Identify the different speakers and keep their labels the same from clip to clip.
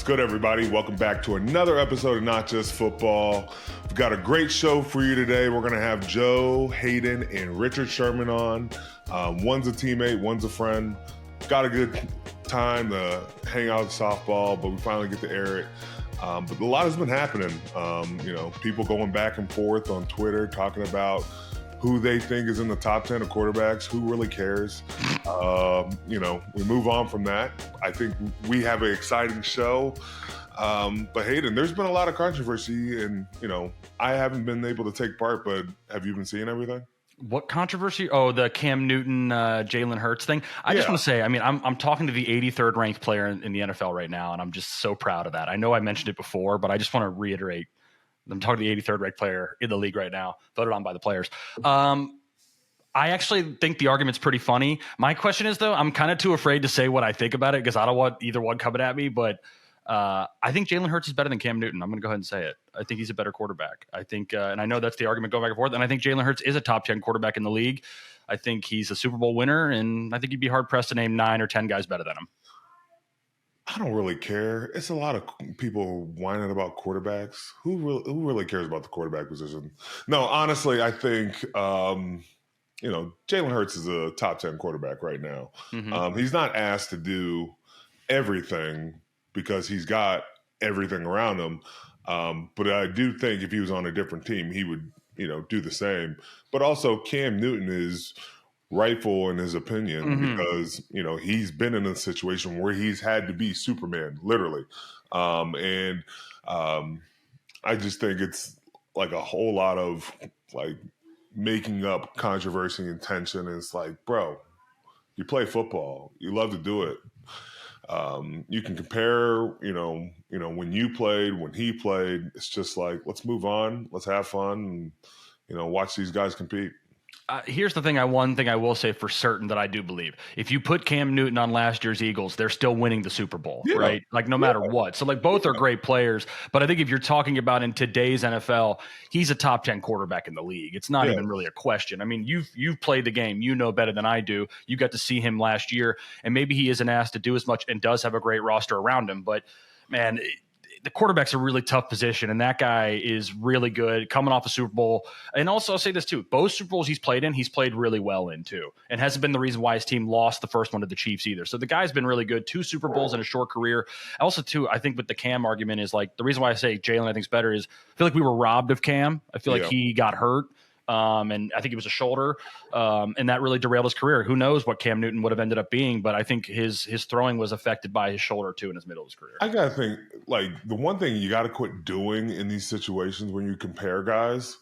Speaker 1: good, everybody? Welcome back to another episode of Not Just Football. We've got a great show for you today. We're going to have Joe Haden and Richard Sherman on. One's a teammate, one's a friend. Got a good time to hang out with softball, but we finally get to air it. But a lot has been happening. People going back and forth on Twitter talking about who they think is in the top 10 of quarterbacks. Who really cares? We move on from that. I think we have an exciting show. But Hayden, there's been a lot of controversy, and, I haven't been able to take part, but have you been seeing everything?
Speaker 2: What controversy? Oh, the Cam Newton, Jalen Hurts thing. I just want to say, I'm talking to the 83rd ranked player in the NFL right now, and I'm just so proud of that. I know I mentioned it before, but I just want to reiterate. I'm talking to the 83rd ranked player in the league right now, voted on by the players. I actually think the argument's pretty funny. My question is, though, I'm kind of too afraid to say what I think about it because I don't want either one coming at me, but I think Jalen Hurts is better than Cam Newton. I'm going to go ahead and say it. I think he's a better quarterback. I think, and I know that's the argument going back and forth, and I think Jalen Hurts is a top 10 quarterback in the league. I think he's a Super Bowl winner, and I think you'd be hard-pressed to name 9 or 10 guys better than him.
Speaker 1: I don't really care. It's a lot of people whining about quarterbacks. Who really cares about the quarterback position? No, honestly, I think, Jalen Hurts is a top 10 quarterback right now. Mm-hmm. He's not asked to do everything because he's got everything around him. But I do think if he was on a different team, he would, do the same. But also Cam Newton is rightful in his opinion because, he's been in a situation where he's had to be Superman, literally. I just think it's like a whole lot of like making up controversy and tension. And it's like, bro, you play football. You love to do it. You can compare, when you played, when he played. It's just like, let's move on. Let's have fun and, watch these guys compete.
Speaker 2: Here's the thing. One thing I will say for certain that I do believe. If you put Cam Newton on last year's Eagles, they're still winning the Super Bowl, right? Like no matter what. So like both are great players. But I think if you're talking about in today's NFL, he's a top 10 quarterback in the league. It's not even really a question. I mean, you've played the game. You know better than I do. You got to see him last year. And maybe he isn't asked to do as much and does have a great roster around him. But, man, the quarterback's a really tough position, and that guy is really good, coming off a Super Bowl. And also, I'll say this too: both Super Bowls he's played really well in too, and hasn't been the reason why his team lost the first one to the Chiefs either. So the guy's been really good. 2 Super Bowls in a short career. Also, too, I think with the Cam argument is like the reason why I say Jalen I think is better is I feel like we were robbed of Cam. I feel like he got hurt. And I think it was a shoulder, and that really derailed his career. Who knows what Cam Newton would have ended up being, but I think his throwing was affected by his shoulder, too, in his middle of his career.
Speaker 1: I got to think, like, the one thing you got to quit doing in these situations when you compare guys,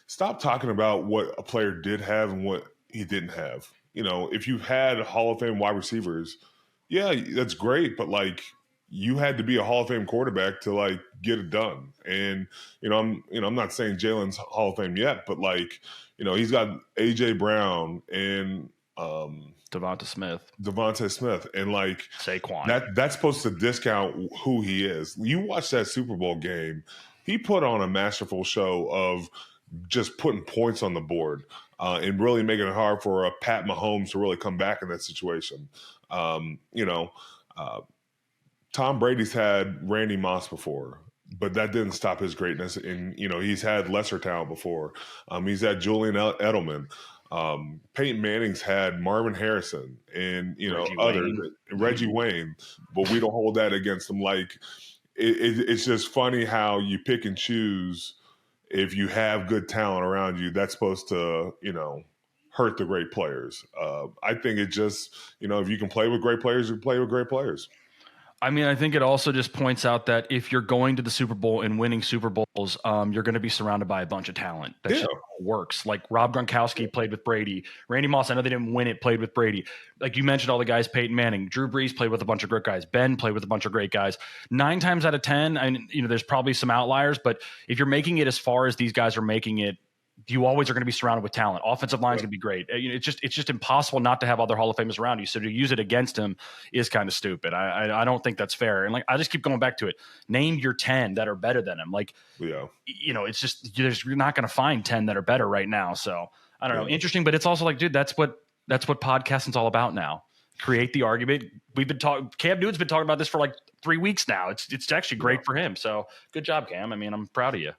Speaker 1: stop talking about what a player did have and what he didn't have. If you've had Hall of Fame wide receivers, yeah, that's great, but, like, you had to be a Hall of Fame quarterback to like get it done. And, I'm not saying Jalen's Hall of Fame yet, but like, he's got AJ Brown and
Speaker 2: Devonta
Speaker 1: Smith and like
Speaker 2: Saquon.
Speaker 1: That's supposed to discount who he is. You watch that Super Bowl game, he put on a masterful show of just putting points on the board and really making it hard for a Pat Mahomes to really come back in that situation. Tom Brady's had Randy Moss before, but that didn't stop his greatness. And, he's had lesser talent before. He's had Julian Edelman. Peyton Manning's had Marvin Harrison and, Reggie Wayne, but we don't hold that against him. Like, it's just funny how you pick and choose. If you have good talent around you, that's supposed to, hurt the great players. I think it just, if you can play with great players, you play with great players.
Speaker 2: I mean, I think it also just points out that if you're going to the Super Bowl and winning Super Bowls, you're going to be surrounded by a bunch of talent. That just works. Like Rob Gronkowski played with Brady. Randy Moss, I know they didn't win it, played with Brady. Like you mentioned all the guys, Peyton Manning. Drew Brees played with a bunch of great guys. Ben played with a bunch of great guys. 9 times out of 10, there's probably some outliers, but if you're making it as far as these guys are making it, you always are going to be surrounded with talent. Offensive line is going to be great. It's just impossible not to have other Hall of Famers around you. So to use it against him is kind of stupid. I don't think that's fair. And like I just keep going back to it. Name your 10 that are better than him. Like, it's just you're not going to find 10 that are better right now. So I don't know. Interesting, but it's also like, dude, that's what podcasting's all about now. create the argument. We've been talking. Cam Newton's been talking about this for like 3 weeks now. It's actually great for him. So good job, Cam. I mean, I'm proud of you.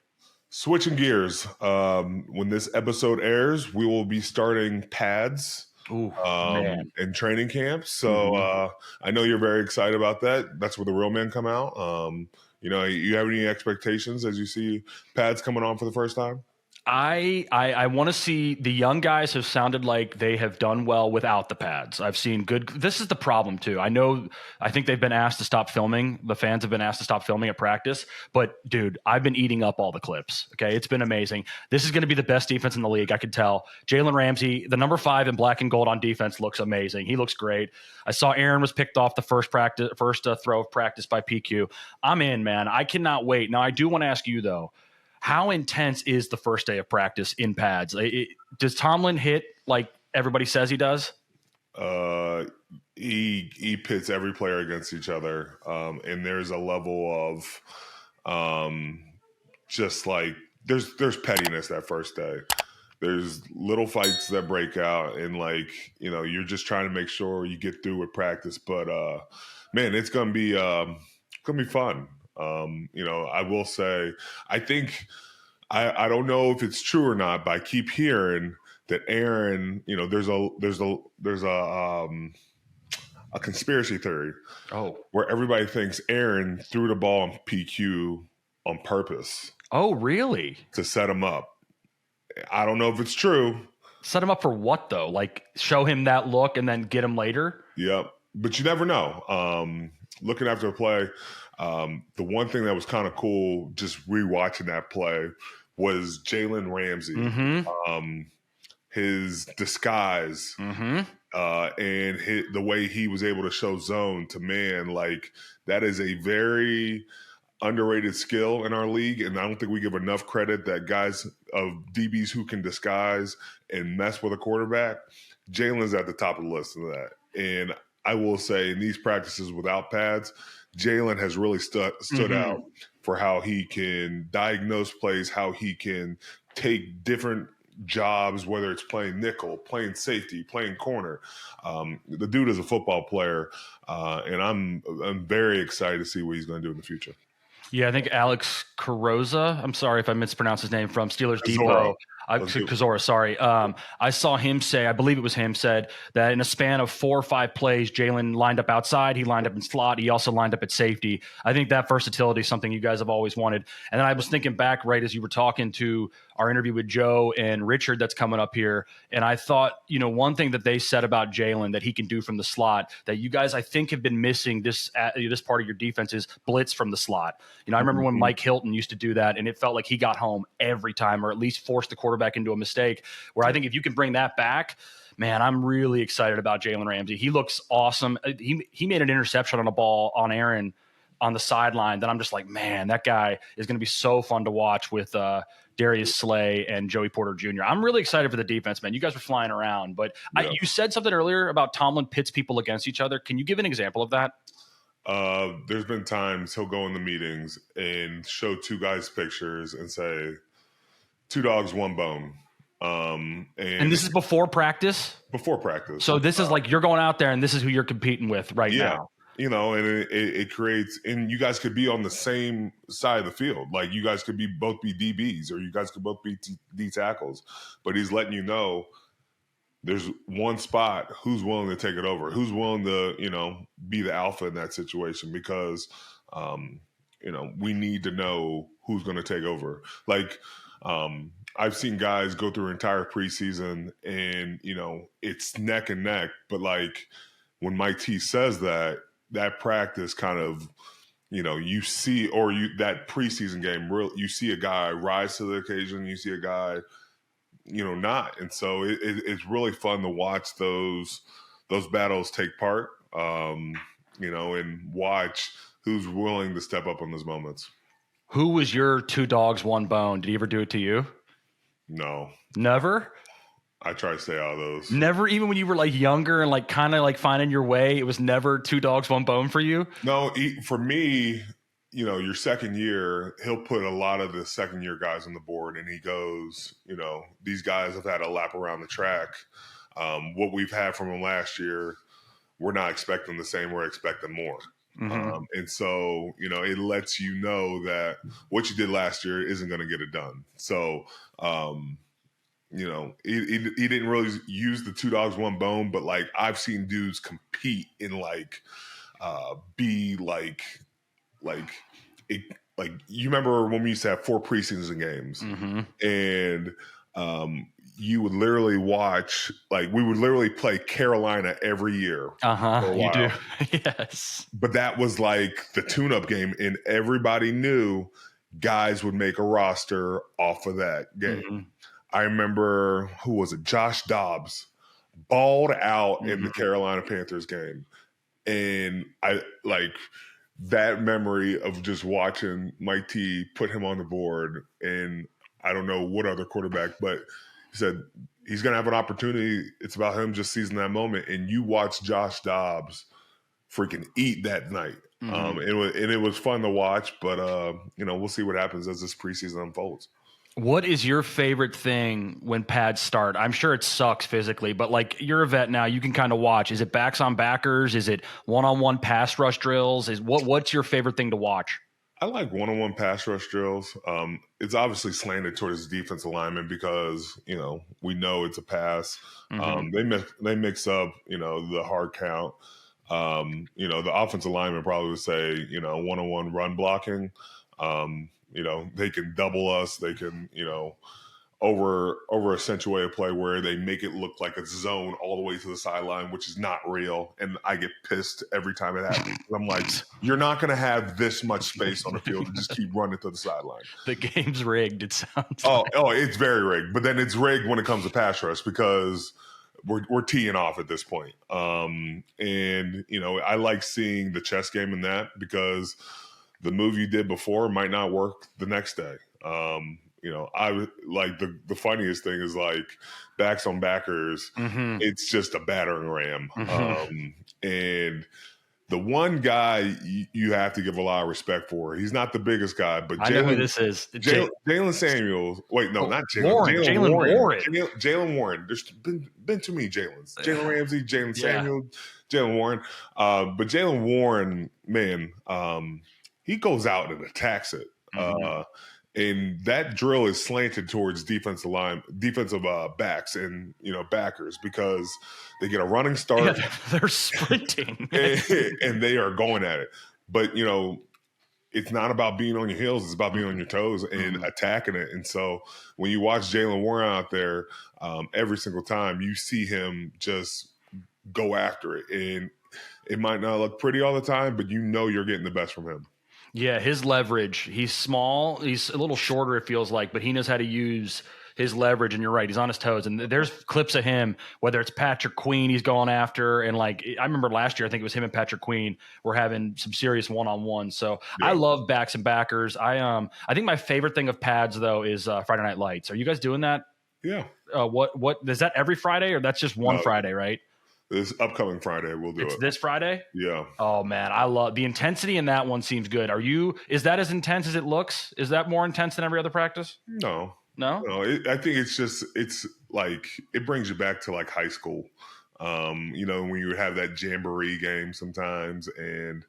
Speaker 1: Switching gears. When this episode airs, we will be starting pads. And training camps. So I know you're very excited about that. That's where the real men come out. You have any expectations as you see pads coming on for the first time?
Speaker 2: I want to see. The young guys have sounded like they have done well without the pads. I've seen good. This is the problem too. I think they've been asked to stop filming. The fans have been asked to stop filming at practice. But dude, I've been eating up all the clips. Okay, it's been amazing. This is going to be the best defense in the league. I could tell. Jalen Ramsey, the number 5 in black and gold on defense, looks amazing. He looks great. I saw Aaron was picked off the first throw of practice by PQ. I'm in, man. I cannot wait. Now I do want to ask you though. How intense is the first day of practice in pads? Does Tomlin hit like everybody says he does?
Speaker 1: He pits every player against each other, and there's a level of just like there's pettiness that first day. There's little fights that break out, and you're just trying to make sure you get through with practice. But man, it's gonna be fun. I will say, I think I don't know if it's true or not, but I keep hearing that Aaron, there's a conspiracy theory where everybody thinks Aaron threw the ball on PQ on purpose.
Speaker 2: Oh, really?
Speaker 1: To set him up. I don't know if it's true.
Speaker 2: Set him up for what though? Like show him that look and then get him later?
Speaker 1: Yep. But you never know. Looking after a play, the one thing that was kind of cool, just rewatching that play, was Jalen Ramsey. His disguise and the way he was able to show zone to man, that is a very underrated skill in our league, and I don't think we give enough credit that guys of DBs who can disguise and mess with a quarterback. Jalen's at the top of the list of that, and I will say in these practices without pads, Jaylen has really stood out for how he can diagnose plays, how he can take different jobs, whether it's playing nickel, playing safety, playing corner. The dude is a football player, and I'm very excited to see what he's going to do in the future.
Speaker 2: Yeah, I think Alex Carrozza, I'm sorry if I mispronounced his name, from Steelers Depot. Kozora, sorry. I saw him say, I believe it was him, said that in a span of 4 or 5 plays, Jaylen lined up outside, he lined up in slot, he also lined up at safety. I think that versatility is something you guys have always wanted. And then I was thinking back right as you were talking to our interview with Joe and Richard that's coming up here, and I thought, one thing that they said about Jaylen that he can do from the slot that you guys, I think, have been missing this part of your defense is blitz from the slot. I remember when Mike Hilton used to do that, and it felt like he got home every time, or at least forced the quarterback into a mistake, where I think if you can bring that back, man, I'm really excited about Jalen Ramsey. He looks awesome. He made an interception on a ball on Aaron on the sideline that I'm just like, man, that guy is going to be so fun to watch with Darius Slay and Joey Porter Jr. I'm really excited for the defense, man. You guys were flying around, but you said something earlier about Tomlin pits people against each other. Can you give an example of that?
Speaker 1: There's been times he'll go in the meetings and show 2 guys pictures and say, 2 dogs, 1 bone. And
Speaker 2: this is before practice?
Speaker 1: Before practice.
Speaker 2: So this is like you're going out there and this is who you're competing with now.
Speaker 1: And it creates, and you guys could be on the same side of the field. Like you guys could both be DBs, or you guys could both be D tackles. But he's letting you know there's one spot, who's willing to take it over, who's willing to, be the alpha in that situation, because, we need to know who's going to take over. I've seen guys go through an entire preseason and, it's neck and neck. But when Mike T says that practice kind of, you see, that preseason game, you see a guy rise to the occasion, you see a guy, not. And so it's really fun to watch those battles take part, and watch who's willing to step up in those moments.
Speaker 2: Who was your 2 dogs, 1 bone? Did he ever do it to you?
Speaker 1: No.
Speaker 2: Never?
Speaker 1: I try to stay out of those.
Speaker 2: Never, even when you were younger and kind of finding your way, it was never 2 dogs, 1 bone for you?
Speaker 1: No, for me, your second year, he'll put a lot of the second-year guys on the board, and he goes, these guys have had a lap around the track. What we've had from them last year, we're not expecting the same, we're expecting more.
Speaker 2: Mm-hmm.
Speaker 1: And so, it lets you know that what you did last year isn't going to get it done. So, he didn't really use the two dogs, one bone, but like I've seen dudes compete in be like you remember when we used to have 4 preseason games,
Speaker 2: mm-hmm.
Speaker 1: and you would literally watch, we would literally play Carolina every year.
Speaker 2: You do. Yes.
Speaker 1: But that was like the tune-up game, and everybody knew guys would make a roster off of that game. Mm-hmm. I remember, who was it? Josh Dobbs balled out in the Carolina Panthers game. And I that memory of just watching Mike T put him on the board, and I don't know what other quarterback, but he said he's going to have an opportunity. It's about him just seizing that moment. And you watch Josh Dobbs freaking eat that night. Mm-hmm. It was fun to watch, but we'll see what happens as this preseason unfolds.
Speaker 2: What is your favorite thing when pads start? I'm sure it sucks physically, but you're a vet now, you can kind of watch. Is it backs on backers? Is it one-on-one pass rush drills? What's your favorite thing to watch?
Speaker 1: I like one-on-one pass rush drills. It's obviously slanted towards the defensive lineman because, we know it's a pass. Mm-hmm. They mix up, the hard count. The offensive lineman probably would say, one-on-one run blocking. They can double us. They can, over accentuate a play where they make it look like a zone all the way to the sideline, which is not real. And I get pissed every time it happens. I'm like, you're not going to have this much space on the field to just keep running to the sideline.
Speaker 2: The game's rigged, it sounds
Speaker 1: like. It's very rigged. But then it's rigged when it comes to pass rush because we're teeing off at this point. I like seeing the chess game in that because the move you did before might not work the next day. I like the funniest thing is backs on backers. Mm-hmm. It's just a battering ram. Mm-hmm. And the one guy you have to give a lot of respect for, he's not the biggest guy, but
Speaker 2: I know who this is.
Speaker 1: Jalen Samuels. Wait, no, not Jalen. Jalen Warren. Jalen Warren. There's been too many Jalen's. Jalen Ramsey, Jalen Samuels, Jalen Warren. But Jalen Warren, man, he goes out and attacks it. Mm-hmm. And that drill is slanted towards defensive backs and, backers because they get a running start.
Speaker 2: Yeah, they're sprinting.
Speaker 1: and they are going at it. But, it's not about being on your heels. It's about being on your toes and attacking it. And so when you watch Jalen Warren out there, every single time you see him just go after it. And it might not look pretty all the time, but you're getting the best from him.
Speaker 2: Yeah, his leverage. He's small. He's a little shorter, it feels like, but he knows how to use his leverage. And you're right, he's on his toes. And there's clips of him, whether it's Patrick Queen he's going after. And I remember last year, I think it was him and Patrick Queen were having some serious one-on-one. So yeah. I love backs and backers. I think my favorite thing of pads, though, is Friday Night Lights. Are you guys doing that?
Speaker 1: Yeah.
Speaker 2: What is that every Friday or that's just one Friday, right?
Speaker 1: This upcoming Friday, we'll do it.
Speaker 2: It's this Friday?
Speaker 1: Yeah.
Speaker 2: Oh, man. I love the intensity in that one seems good. Is that as intense as it looks? Is that more intense than every other practice?
Speaker 1: No.
Speaker 2: I
Speaker 1: think it's like it brings you back to high school. When you have that jamboree game sometimes. And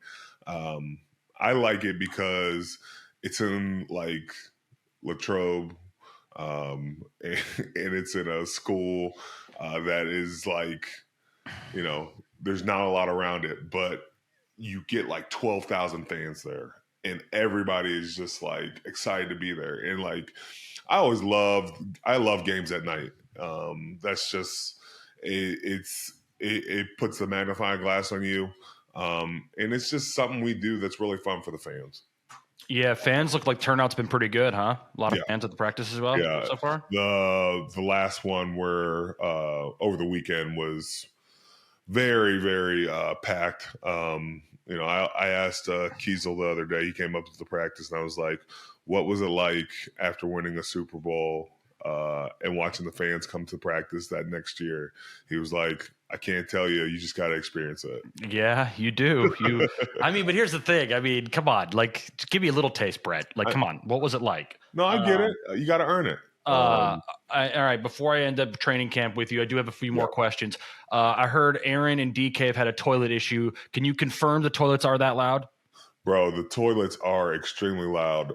Speaker 1: I like it because it's in Latrobe and it's in a school that is there's not a lot around it, but you get 12,000 fans there and everybody is just excited to be there. And I love games at night. That's just, it puts the magnifying glass on you. And it's just something we do that's really fun for the fans.
Speaker 2: Yeah, fans look like turnout's been pretty good, huh? A lot of fans at the practice as well so far?
Speaker 1: The last one where over the weekend was very, very packed. I asked Kiesel the other day, he came up to the practice and I was like, what was it like after winning a Super Bowl and watching the fans come to practice that next year? He was like, I can't tell you. You just got to experience it.
Speaker 2: Yeah, you do. But here's the thing. Come on. Give me a little taste, Brett. Come on. What was it like?
Speaker 1: No, I get it. You got to earn it.
Speaker 2: All right. Before I end up training camp with you, I do have a few more questions. I heard Aaron and DK have had a toilet issue. Can you confirm the toilets are that loud?
Speaker 1: Bro, the toilets are extremely loud.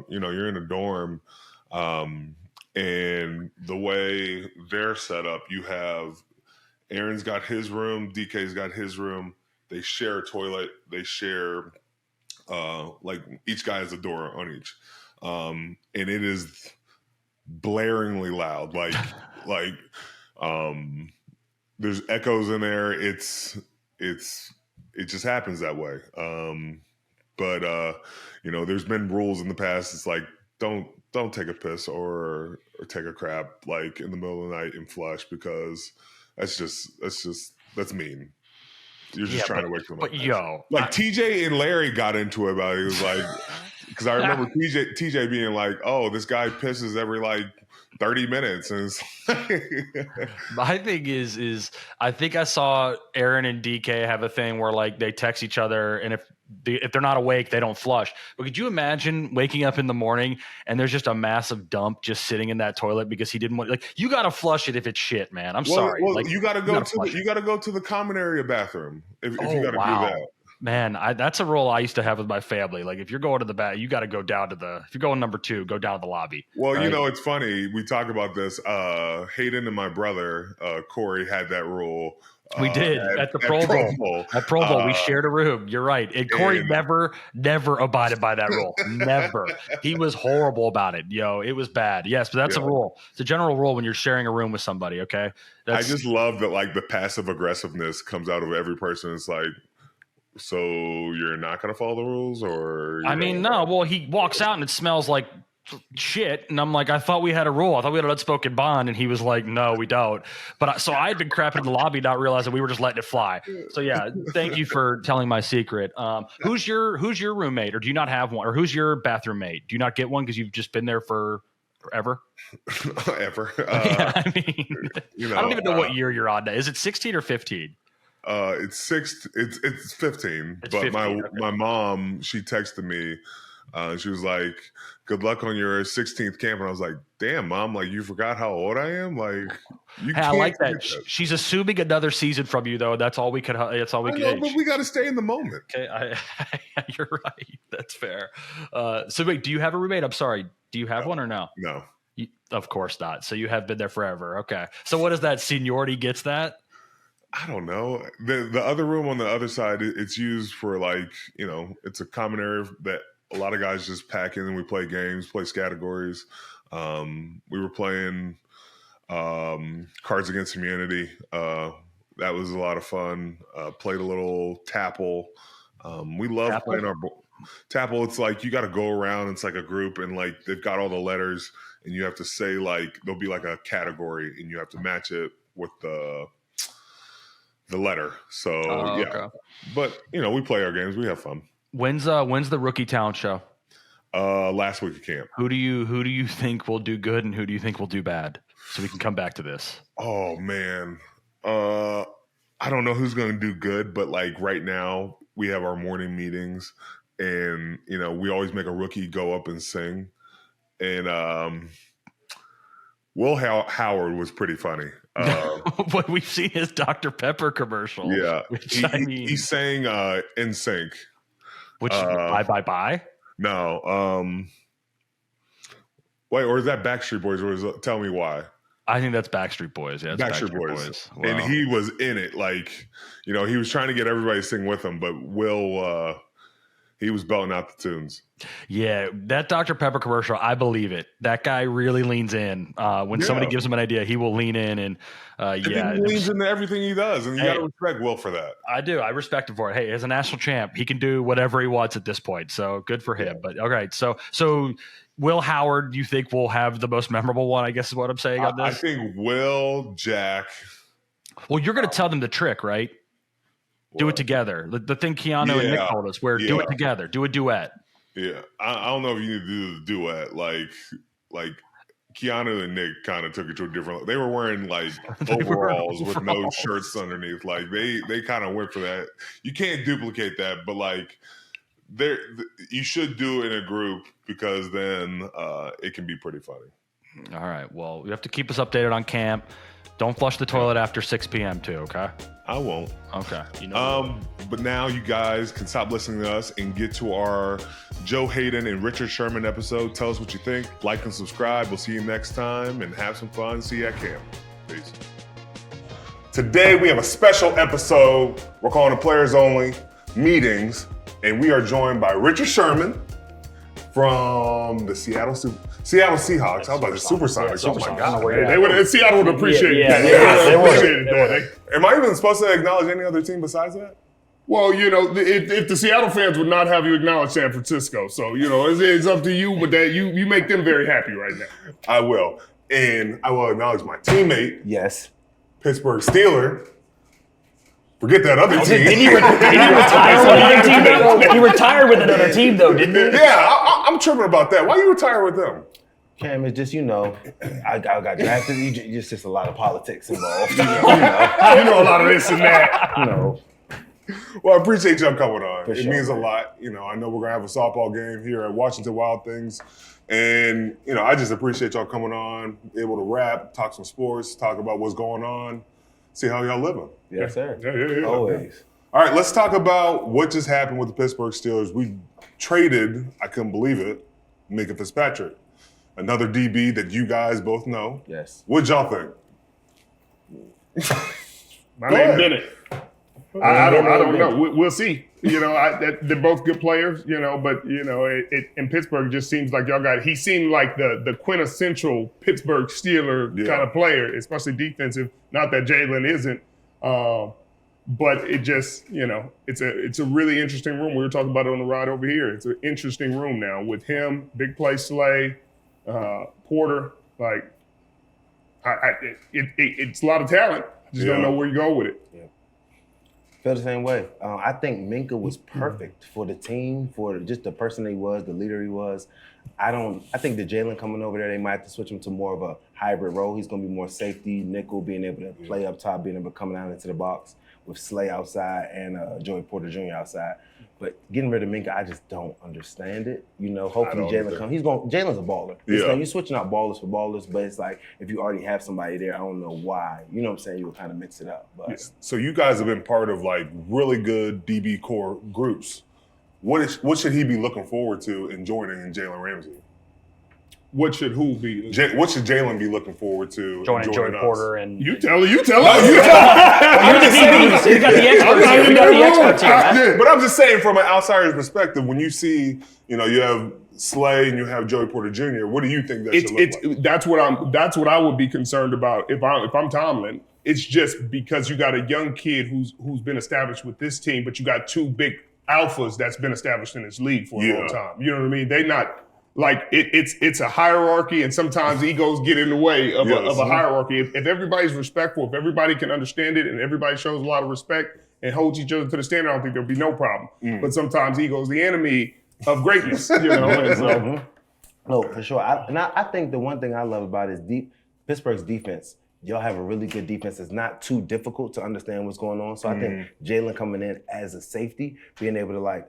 Speaker 1: You're in a dorm, and the way they're set up, you have Aaron's got his room, DK's got his room. They share a toilet. They share, like each guy has a door on each, and it is blaringly loud. There's echoes in there. It just happens that way. But there's been rules in the past. It's like don't take a piss or take a crap like in the middle of the night and flush, because that's mean. You're just trying to wake them up. But TJ and Larry got into it about it. It was like, because I remember TJ being like, "Oh, this guy pisses every like 30 minutes." And
Speaker 2: my thing is I think I saw Aaron and DK have a thing where like they text each other, and if they're not awake, they don't flush. But could you imagine waking up in the morning and there's just a massive dump just sitting in that toilet because he didn't want, like, you got to flush it if it's shit, man. I'm sorry.
Speaker 1: Well,
Speaker 2: like,
Speaker 1: you got to go to the common area bathroom if you got to do that.
Speaker 2: Man, that's a rule I used to have with my family. Like, if you're going to the bath, you got to go down to if you're going number 2, go down to the lobby.
Speaker 1: Well, right? It's funny. We talk about this. Hayden and my brother, Corey, had that rule.
Speaker 2: We did at the Pro Bowl. At Pro Bowl, we shared a room. You're right. And Corey never abided by that rule. Never. He was horrible about it. It was bad. Yes, but that's a rule. It's a general rule when you're sharing a room with somebody, okay?
Speaker 1: I just love that, like, the passive aggressiveness comes out of every person. It's like, so you're not going to follow the rules? Or
Speaker 2: no. Well, he walks out and it smells like shit, and I'm like, I thought we had a rule. I thought we had an unspoken bond, and he was like, no, we don't. But I had been crapping in the lobby, not realizing we were just letting it fly. So yeah, thank you for telling my secret. Who's your roommate, or do you not have one, or who's your bathroom mate? Do you not get one because you've just been there for forever?
Speaker 1: Ever?
Speaker 2: I don't even know what year you're on now. Is it 16 or 15?
Speaker 1: It's 15. But 15, my mom, she texted me. She was like, "Good luck on your 16th camp." And I was like, "Damn, Mom, like, you forgot how old I am?" Like,
Speaker 2: I like that. She's assuming another season from you, though. That's all we could. That's all we could.
Speaker 1: But we got to stay in the moment.
Speaker 2: Okay, you're right. That's fair. So wait, do you have a roommate? I'm sorry. Do you have one or no?
Speaker 1: No.
Speaker 2: Of course not. So you have been there forever. Okay. So what is that? Seniority gets that?
Speaker 1: I don't know. The other room on the other side, it's used for, like, it's a common area that a lot of guys just pack in and we play games, play categories. We were playing Cards Against Humanity. That was a lot of fun. Played a little Tapple. We love playing our Tapple. It's like you got to go around. It's like a group, and like they've got all the letters, and you have to say, like, there'll be like a category, and you have to match it with the letter. So okay. But we play our games. We have fun.
Speaker 2: When's the Rookie Talent Show?
Speaker 1: Last week of camp.
Speaker 2: Who do you think will do good, and who do you think will do bad? So we can come back to this.
Speaker 1: Oh man, I don't know who's going to do good, but like right now we have our morning meetings, and we always make a rookie go up and sing, and Will Heyward was pretty funny.
Speaker 2: What we've seen his Dr. Pepper commercial.
Speaker 1: Yeah, he sang "In Sync."
Speaker 2: Which bye.
Speaker 1: No, wait, or is that Backstreet Boys? Or is it Tell Me Why?
Speaker 2: I think that's Backstreet Boys. Yeah,
Speaker 1: Backstreet Boys. Wow. And he was in it, like, he was trying to get everybody to sing with him, but Will, he was belting out the tunes.
Speaker 2: Yeah, that Dr. Pepper commercial, I believe it. That guy really leans in. When somebody gives him an idea, he will lean in, and he
Speaker 1: leans into everything he does, and you got to respect Will for that.
Speaker 2: I do. I respect him for it. Hey, as a national champ, he can do whatever he wants at this point. So good for him. But all right, so Will Heyward, you think will have the most memorable one? I guess is what I'm saying on this.
Speaker 1: I think Will, Jack.
Speaker 2: Well, you're going to tell them the trick, right? What? Do it together. The thing Keanu and Nick told us, where do it together, do a duet.
Speaker 1: Yeah, I don't know if you need to do the duet. Like Keanu and Nick kind of took it to a different. They were wearing like overalls with no shirts underneath. Like they kind of went for that. You can't duplicate that, but like you should do it in a group, because then it can be pretty funny.
Speaker 2: All right. Well, you have to keep us updated on camp. Don't flush the toilet after 6 p.m. too, okay?
Speaker 1: I won't.
Speaker 2: Okay.
Speaker 1: But now you guys can stop listening to us and get to our Joe Haden and Richard Sherman episode. Tell us what you think. Like and subscribe. We'll see you next time and have some fun. See you at camp. Peace. Today we have a special episode. We're calling it Players Only Meetings, and we are joined by Richard Sherman from the Seattle Seahawks. I was like the Supersonics. Oh my God! Seattle would appreciate it. They would appreciate it. Am I even supposed to acknowledge any other team besides that?
Speaker 3: Well, if the Seattle fans would not have you acknowledge San Francisco, so it's up to you. But that you make them very happy right now.
Speaker 1: I will, and I will acknowledge my teammate.
Speaker 4: Yes.
Speaker 1: Pittsburgh Steeler. Forget that other team.
Speaker 4: Didn't he retire with another team, though? He retired with another team, though, didn't he?
Speaker 1: Yeah, I'm tripping about that. Why you retire with them?
Speaker 4: Cam, it's just, I got drafted. It's just a lot of politics involved.
Speaker 3: You know a lot of this and that.
Speaker 1: Well, I appreciate y'all coming on. It
Speaker 4: sure,
Speaker 1: means a lot. I know we're going to have a softball game here at Washington Wild Things. And, I just appreciate y'all coming on, able to rap, talk some sports, talk about what's going on, see how y'all living.
Speaker 4: Yes, sir.
Speaker 3: Yeah.
Speaker 4: Always.
Speaker 1: All right, let's talk about what just happened with the Pittsburgh Steelers. We traded, I couldn't believe it, Minka Fitzpatrick, another DB that you guys both know.
Speaker 4: Yes.
Speaker 1: What'd y'all think?
Speaker 3: My name's Bennett. I don't know. We'll see. They're both good players, but, in Pittsburgh, it just seems like he seemed like the quintessential Pittsburgh Steeler kind of player, especially defensive. Not that Jaylen isn't, but it just, it's a really interesting room. We were talking about it on the ride over here. It's an interesting room now with him, big play Slay, Porter. Like, it's a lot of talent. I just don't know where you go with it.
Speaker 4: Yeah. Feel the same way. I think Minka was perfect for the team, for just the person he was, the leader he was. I think the Jaylen coming over there, they might have to switch him to more of a hybrid role. He's going to be more safety, nickel, being able to play up top, being able to come down into the box with Slay outside and Joey Porter Jr. outside. But getting rid of Minka, I just don't understand it. Hopefully Jaylen comes. Jaylen's a baller. You're switching out ballers for ballers, but it's like if you already have somebody there, I don't know why. You know what I'm saying? You would kind of mix it up. But
Speaker 1: So you guys have been part of like really good DB core groups. What should he be looking forward to in joining in Jalen Ramsey?
Speaker 3: What should who be?
Speaker 1: What should Jalen be looking forward to
Speaker 2: joining Joey
Speaker 1: us?
Speaker 2: Porter and
Speaker 3: You tell us.
Speaker 4: you're the DB. You got the experts. You got the experts here.
Speaker 1: But I'm just saying, from an outsider's perspective, when you see, you have Slay and you have Joey Porter Jr., what do you think that should look like?
Speaker 3: That's what I would be concerned about if I'm Tomlin. It's just because you got a young kid who's been established with this team, but you got two big alphas that's been established in this league for a long time. You know what I mean? They not. Like it's a hierarchy, and sometimes egos get in the way of a hierarchy. If everybody's respectful, if everybody can understand it, and everybody shows a lot of respect and holds each other to the standard, I don't think there'll be no problem. But sometimes ego's the enemy of greatness, And so,
Speaker 4: No, for sure. I think the one thing I love about is Pittsburgh's defense. Y'all have a really good defense. It's not too difficult to understand what's going on. So I think Jaylen coming in as a safety, being able to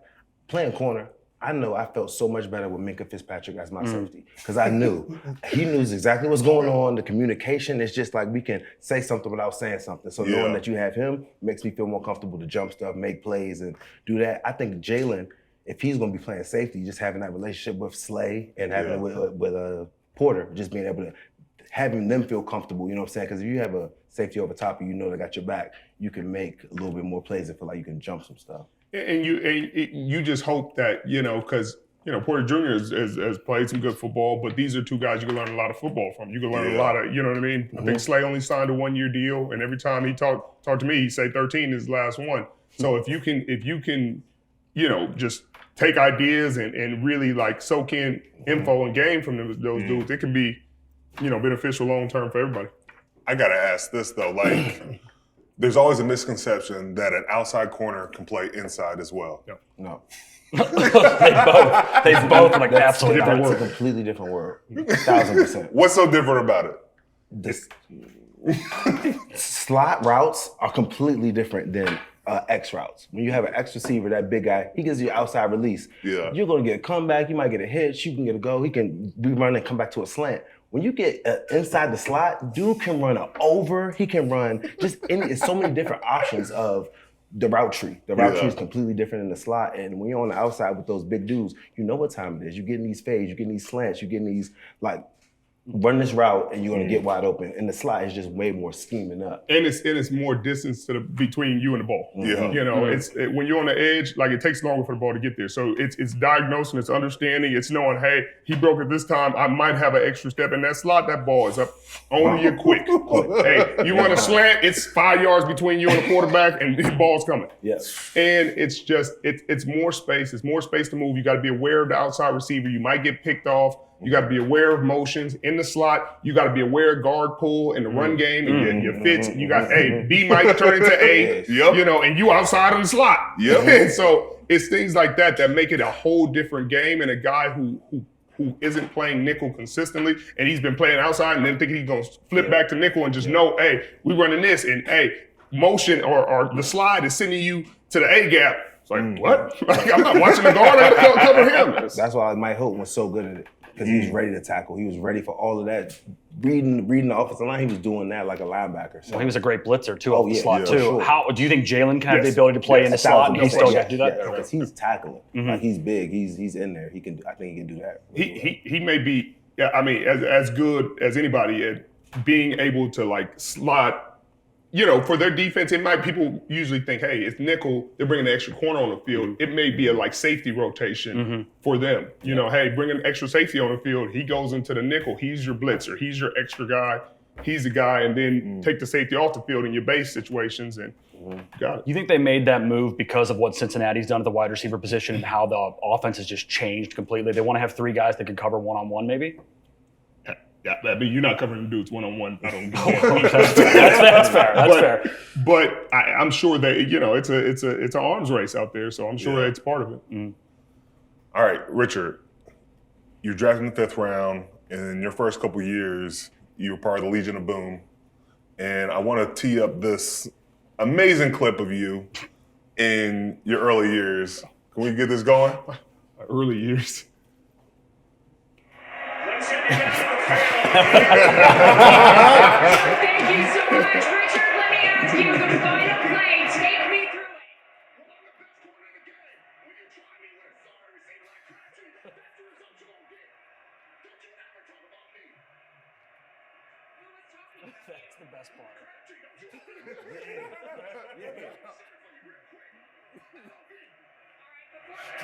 Speaker 4: play in corner. I know I felt so much better with Minka Fitzpatrick as my safety because I knew he knew exactly what's going on. The communication is just like we can say something without saying something. So knowing that you have him makes me feel more comfortable to jump stuff, make plays, and do that. I think Jaylen, if he's going to be playing safety, just having that relationship with Slay and having it with Porter, just being able to having them feel comfortable. You know what I'm saying? Because if you have a safety over top and they got your back, you can make a little bit more plays and feel like you can jump some stuff.
Speaker 3: And you just hope that, because, Porter Jr. has played some good football, but these are two guys you can learn a lot of football from. You can learn a lot of, you know what I mean? I think Slay only signed a 1-year deal, and every time he talked to me, he say 13 is his last one. So if you can, just take ideas and really soak in info and game from those dudes, it can be, beneficial long-term for everybody.
Speaker 1: I got to ask this, though. There's always a misconception that an outside corner can play inside as well.
Speaker 4: No.
Speaker 2: they both absolutely
Speaker 4: different world. It's a completely different world. 1,000%.
Speaker 1: What's so different about it?
Speaker 4: This slot routes are completely different than X routes. When you have an X receiver, that big guy, he gives you outside release.
Speaker 1: Yeah.
Speaker 4: You're going to get a comeback. You might get a hitch. You can get a go. He can rerun and come back to a slant. When you get inside the slot, dude can run an over. He can run it's so many different options of the route tree. The route tree is completely different in the slot. And when you're on the outside with those big dudes, you know what time it is. You're getting these fades, you're getting these slants, you're getting these run this route and you're gonna get wide open. And the slot is just way more scheming up.
Speaker 3: And it's more distance between you and the ball.
Speaker 1: Yeah.
Speaker 3: You know, when you're on the edge, like it takes longer for the ball to get there. So it's diagnosing, it's understanding, it's knowing, hey, he broke it this time. I might have an extra step in that slot. That ball is up. Only you're quick. Hey, you run a slant, it's 5 yards between you and the quarterback, and the ball's coming.
Speaker 4: Yes.
Speaker 3: And it's just it's more space. It's more space to move. You got to be aware of the outside receiver. You might get picked off. You got to be aware of motions in the slot. You got to be aware of guard pull in the run game and your fits. You got, B might turn into A, you know, and you outside of the slot. And so it's things like that make it a whole different game. And a guy who isn't playing nickel consistently, and he's been playing outside and then thinking he's going to flip back to nickel and just know, hey, we running this, and motion or the slide is sending you to the A gap. It's like, what? Like, I'm not watching the guard. I got to cover him.
Speaker 4: That's why Mike Hilton was so good at it. Because he was ready to tackle. He was ready for all of that. Reading the offensive line, he was doing that like a linebacker. So.
Speaker 5: Well, he was a great blitzer, too, off the slot, too.
Speaker 4: Sure.
Speaker 5: How do you think Jaylen can have the ability to play in the slot and he still got to do that?
Speaker 4: Because he's tackling. Like, he's big. He's in there. I think he can do that.
Speaker 3: He may be, as good as anybody at being able to, like, slot. You know, for their defense, people usually think, hey, it's nickel, they're bringing an extra corner on the field. It may be a safety rotation for them. You know, hey, bring an extra safety on the field. He goes into the nickel. He's your blitzer. He's your extra guy. He's the guy, and then take the safety off the field in your base situations, and got it.
Speaker 5: You think they made that move because of what Cincinnati's done at the wide receiver position and how the offense has just changed completely? They want to have three guys that can cover one-on-one, maybe?
Speaker 3: Yeah, I mean, you're not covering the dudes one-on-one. I don't
Speaker 5: That's fair. That's fair.
Speaker 3: But I'm sure that, you know, it's an arms race out there, so I'm sure it's part of it.
Speaker 1: All right, Richard, you're drafted in the 5th round. In your first couple years, you were part of the Legion of Boom. And I want to tee up this amazing clip of you in your early years. Can we get this going?
Speaker 3: Early years.
Speaker 6: Thank you so much, Richard. Let me ask you the final play. Take me through it.
Speaker 5: That's the best part.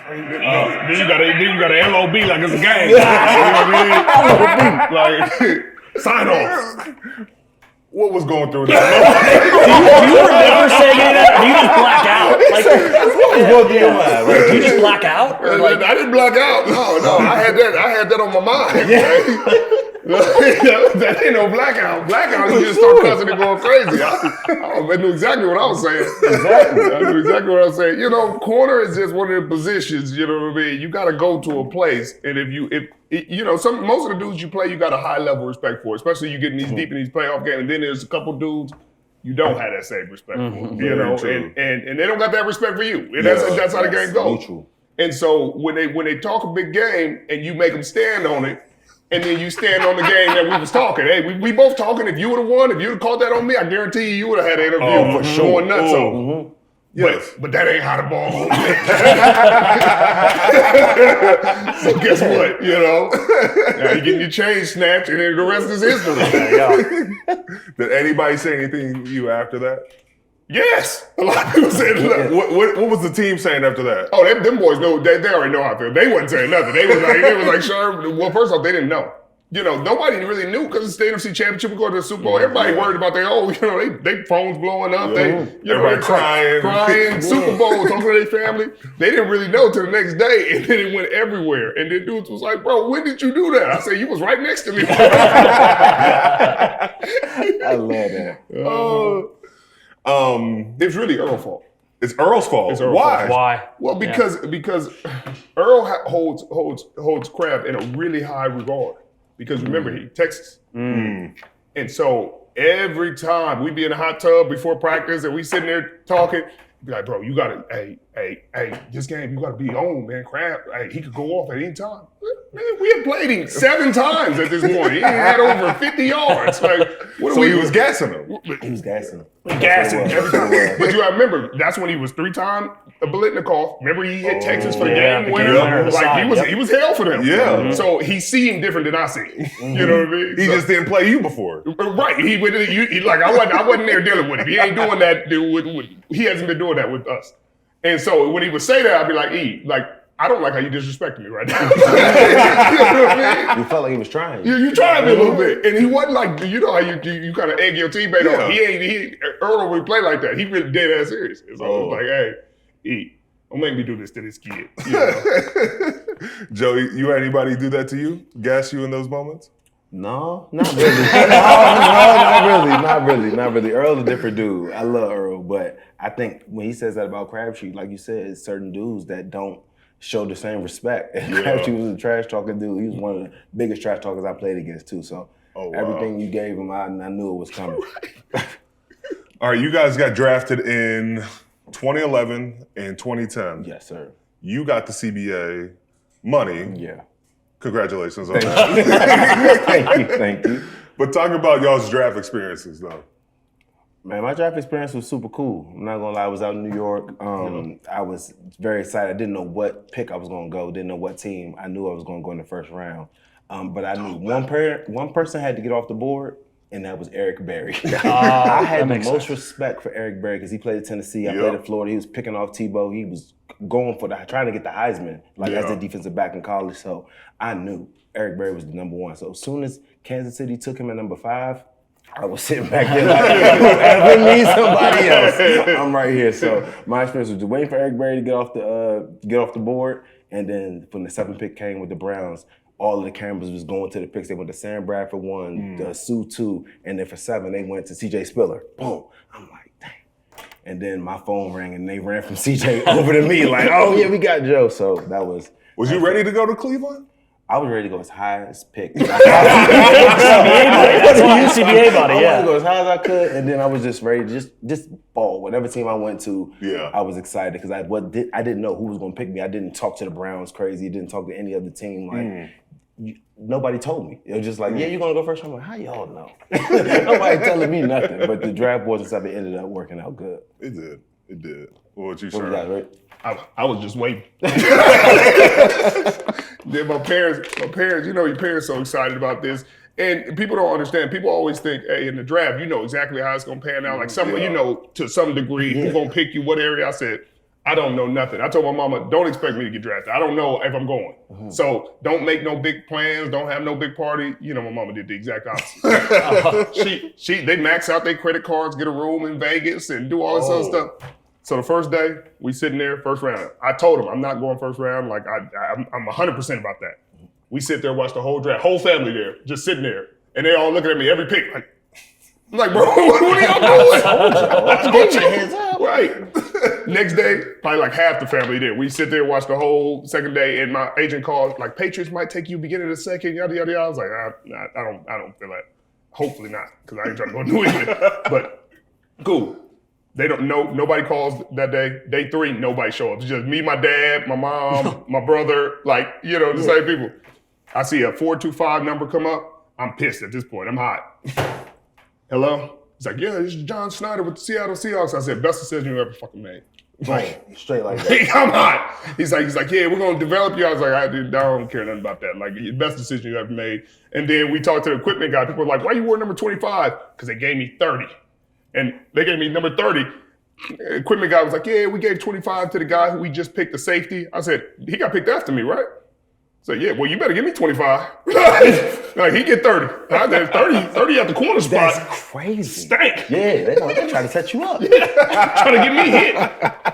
Speaker 3: Then you got an LOB like it's a game. You know what I mean? Like, sign off.
Speaker 1: What was going through that?
Speaker 5: Do you remember saying that? Or do you just black out? Like,
Speaker 4: What was going through your mind? Right?
Speaker 5: do you just black out? Or like,
Speaker 1: I didn't black out. No, I had that on my mind.
Speaker 3: That ain't no blackout. Blackout, you just start cussing and going crazy. I knew exactly what I was saying. I knew exactly what I was saying. You know, corner is just one of the positions, you know what I mean? You got to go to a place, and most of the dudes you play, you got a high level of respect for, especially you getting these deep in these playoff games, and then there's a couple dudes you don't have that same respect for, you know, and they don't got that respect for you. And that's how the game goes.
Speaker 4: Mutual.
Speaker 3: And so when they talk a big game and you make them stand on it, and then you stand on the game that we was talking. Hey, we both talking. If you would have won, if you would have called that on me, I guarantee you would have had an interview for sure. Going nuts on. Yes, but that ain't how the ball goes. So guess what? You know, now you getting your chain snatched, and then the rest is history.
Speaker 1: Did anybody say anything to you after that?
Speaker 3: Yes, a lot of people said.
Speaker 1: What was the team saying after that?
Speaker 3: Oh, them boys know. They already know how I feel. They wasn't saying nothing. They was like, sure. Well, first off, they didn't know. You know, nobody really knew because it's the NFC Championship. We go to the Super Bowl. Everybody worried about they phones blowing up. Everybody crying. Super Bowl, talking to their family. They didn't really know till the next day, and then it went everywhere. And then dudes was like, "Bro, when did you do that?" I said, "You was right next to me."
Speaker 4: I love that.
Speaker 3: It's really Earl's fault.
Speaker 1: It's Earl's fault.
Speaker 5: why?
Speaker 3: Well, because Earl holds Kraft in a really high regard. Because remember, he Texas. And so every time we be in a hot tub before practice and we sitting there talking, be like, bro, you gotta, hey, this game you gotta be on, man. Kraft, hey, he could go off at any time. Man, we had played him 7 times at this point. He had over 50 yards. Like, what
Speaker 1: So he was gassing him.
Speaker 4: He was gassing.
Speaker 3: Gassing
Speaker 4: That's
Speaker 3: every
Speaker 4: what it
Speaker 3: time.
Speaker 4: was.
Speaker 3: But you gotta remember, that's when he was 3-time a Biletnikoff. Remember he hit Texas for the
Speaker 5: yeah,
Speaker 3: game
Speaker 5: the
Speaker 3: winner?
Speaker 5: game winner, the
Speaker 3: Like
Speaker 5: side,
Speaker 3: he was hell for them.
Speaker 1: Yeah.
Speaker 3: So he see him different than I see him. You know what I mean?
Speaker 1: He just didn't play you before.
Speaker 3: Right. He like I wasn't there dealing with him. He ain't doing that. He hasn't been doing that with us. And so when he would say that, I'd be like, like, I don't like how you disrespecting me right now. You know what I mean?
Speaker 4: You felt like he was trying.
Speaker 3: You tried me a little bit, and he wasn't like, you know how you kind of egg your teammate on. He Earl would play like that. He really dead ass serious. So I was like, hey, don't make me do this to this kid. You know?
Speaker 1: Joe, you had anybody do that to you? Gas you in those moments?
Speaker 4: No, not really. Not really. Earl's a different dude. I love Earl, but I think when he says that about Crabtree, like you said, it's certain dudes that don't show the same respect. And Crabtree was a trash talking dude. He was one of the biggest trash talkers I played against too. So everything you gave him, I knew it was coming.
Speaker 1: All right, you guys got drafted in 2011 and 2010.
Speaker 4: Yes, sir.
Speaker 1: You got the CBA money.
Speaker 4: Yeah.
Speaker 1: Congratulations on that.
Speaker 4: Thank you.
Speaker 1: But talk about y'all's draft experiences, though.
Speaker 4: Man, my draft experience was super cool. I'm not gonna lie, I was out in New York. I was very excited. I didn't know what pick I was gonna go, didn't know what team. I knew I was gonna go in the first round. But I knew one person had to get off the board, and that was Eric Berry. I had the most respect for Eric Berry because he played at Tennessee, I played at Florida. He was picking off Tebow. He was going for trying to get the Heisman, as a defensive back in college. So I knew Eric Berry was the number one. So as soon as Kansas City took him at number 5, I was sitting back there like, whoever needs somebody else, I'm right here. So my experience was just waiting for Eric Berry to get off the board, and then when the 7th pick came with the Browns, all of the cameras was going to the picks. They went to Sam Bradford 1, the Sue 2, and then for 7 they went to C.J. Spiller. Boom. I'm like, dang. And then my phone rang, and they ran from C.J. over to me like, oh yeah, we got Joe. So that was.
Speaker 1: Was you ready to go to Cleveland?
Speaker 4: I was ready to go as high as pick.
Speaker 5: CBA buddy,
Speaker 4: I wanted to go as high as I could, and then I was just ready to just ball. Whatever team I went to, I was excited because I didn't know who was going to pick me. I didn't talk to the Browns crazy. Didn't talk to any other team. Like nobody told me. It was just like, yeah, you're going to go first. I'm like, how y'all know? Nobody telling me nothing. But the draft boards and stuff, it ended up working out good.
Speaker 1: It did. What you
Speaker 4: What was that, right?
Speaker 3: I was just waiting. Then my parents, you know, your parents so excited about this. And people don't understand. People always think, hey, in the draft, you know exactly how it's going to pan out. Like you know, to some degree, who's going to pick you, what area. I said, I don't know nothing. I told my mama, don't expect me to get drafted. I don't know if I'm going. So don't make no big plans. Don't have no big party. You know, my mama did the exact opposite. They max out their credit cards, get a room in Vegas, and do all this other stuff. So the first day, we sitting there, first round. I told him I'm not going first round. Like I'm 100% about that. We sit there, watch the whole draft, whole family there, just sitting there, and they all looking at me every pick. Like, I'm like, bro, what are y'all doing?
Speaker 4: Get your hands up.
Speaker 3: Right. Next day, probably like half the family there. We sit there, watch the whole second day, and my agent calls like, Patriots might take you beginning of the second, yada yada yada. I was like, I don't feel that. Hopefully not, because I ain't trying to go do anything. But cool. They don't know. Nobody calls that day. Day 3, nobody show up. It's just me, my dad, my mom, my brother. Like, you know, the same people. I see a 425 number come up. I'm pissed at this point. I'm hot. Hello? He's like, yeah, this is John Snyder with the Seattle Seahawks. I said, best decision you ever fucking made.
Speaker 4: Like, straight like that.
Speaker 3: I'm hot. He's like, yeah, we're gonna develop you. I was like, I don't care nothing about that. Like, best decision you ever made. And then we talked to the equipment guy. People were like, why you wore number 25? Because they gave me 30. And they gave me number 30. Equipment guy was like, yeah, we gave 25 to the guy who we just picked the safety. I said, he got picked after me, right? I said, yeah, well, you better give me 25. Like, he get 30. I said, 30 at the corner spot.
Speaker 4: That's crazy.
Speaker 3: Stank.
Speaker 4: Yeah, they trying to set you up.
Speaker 3: Trying to get me hit.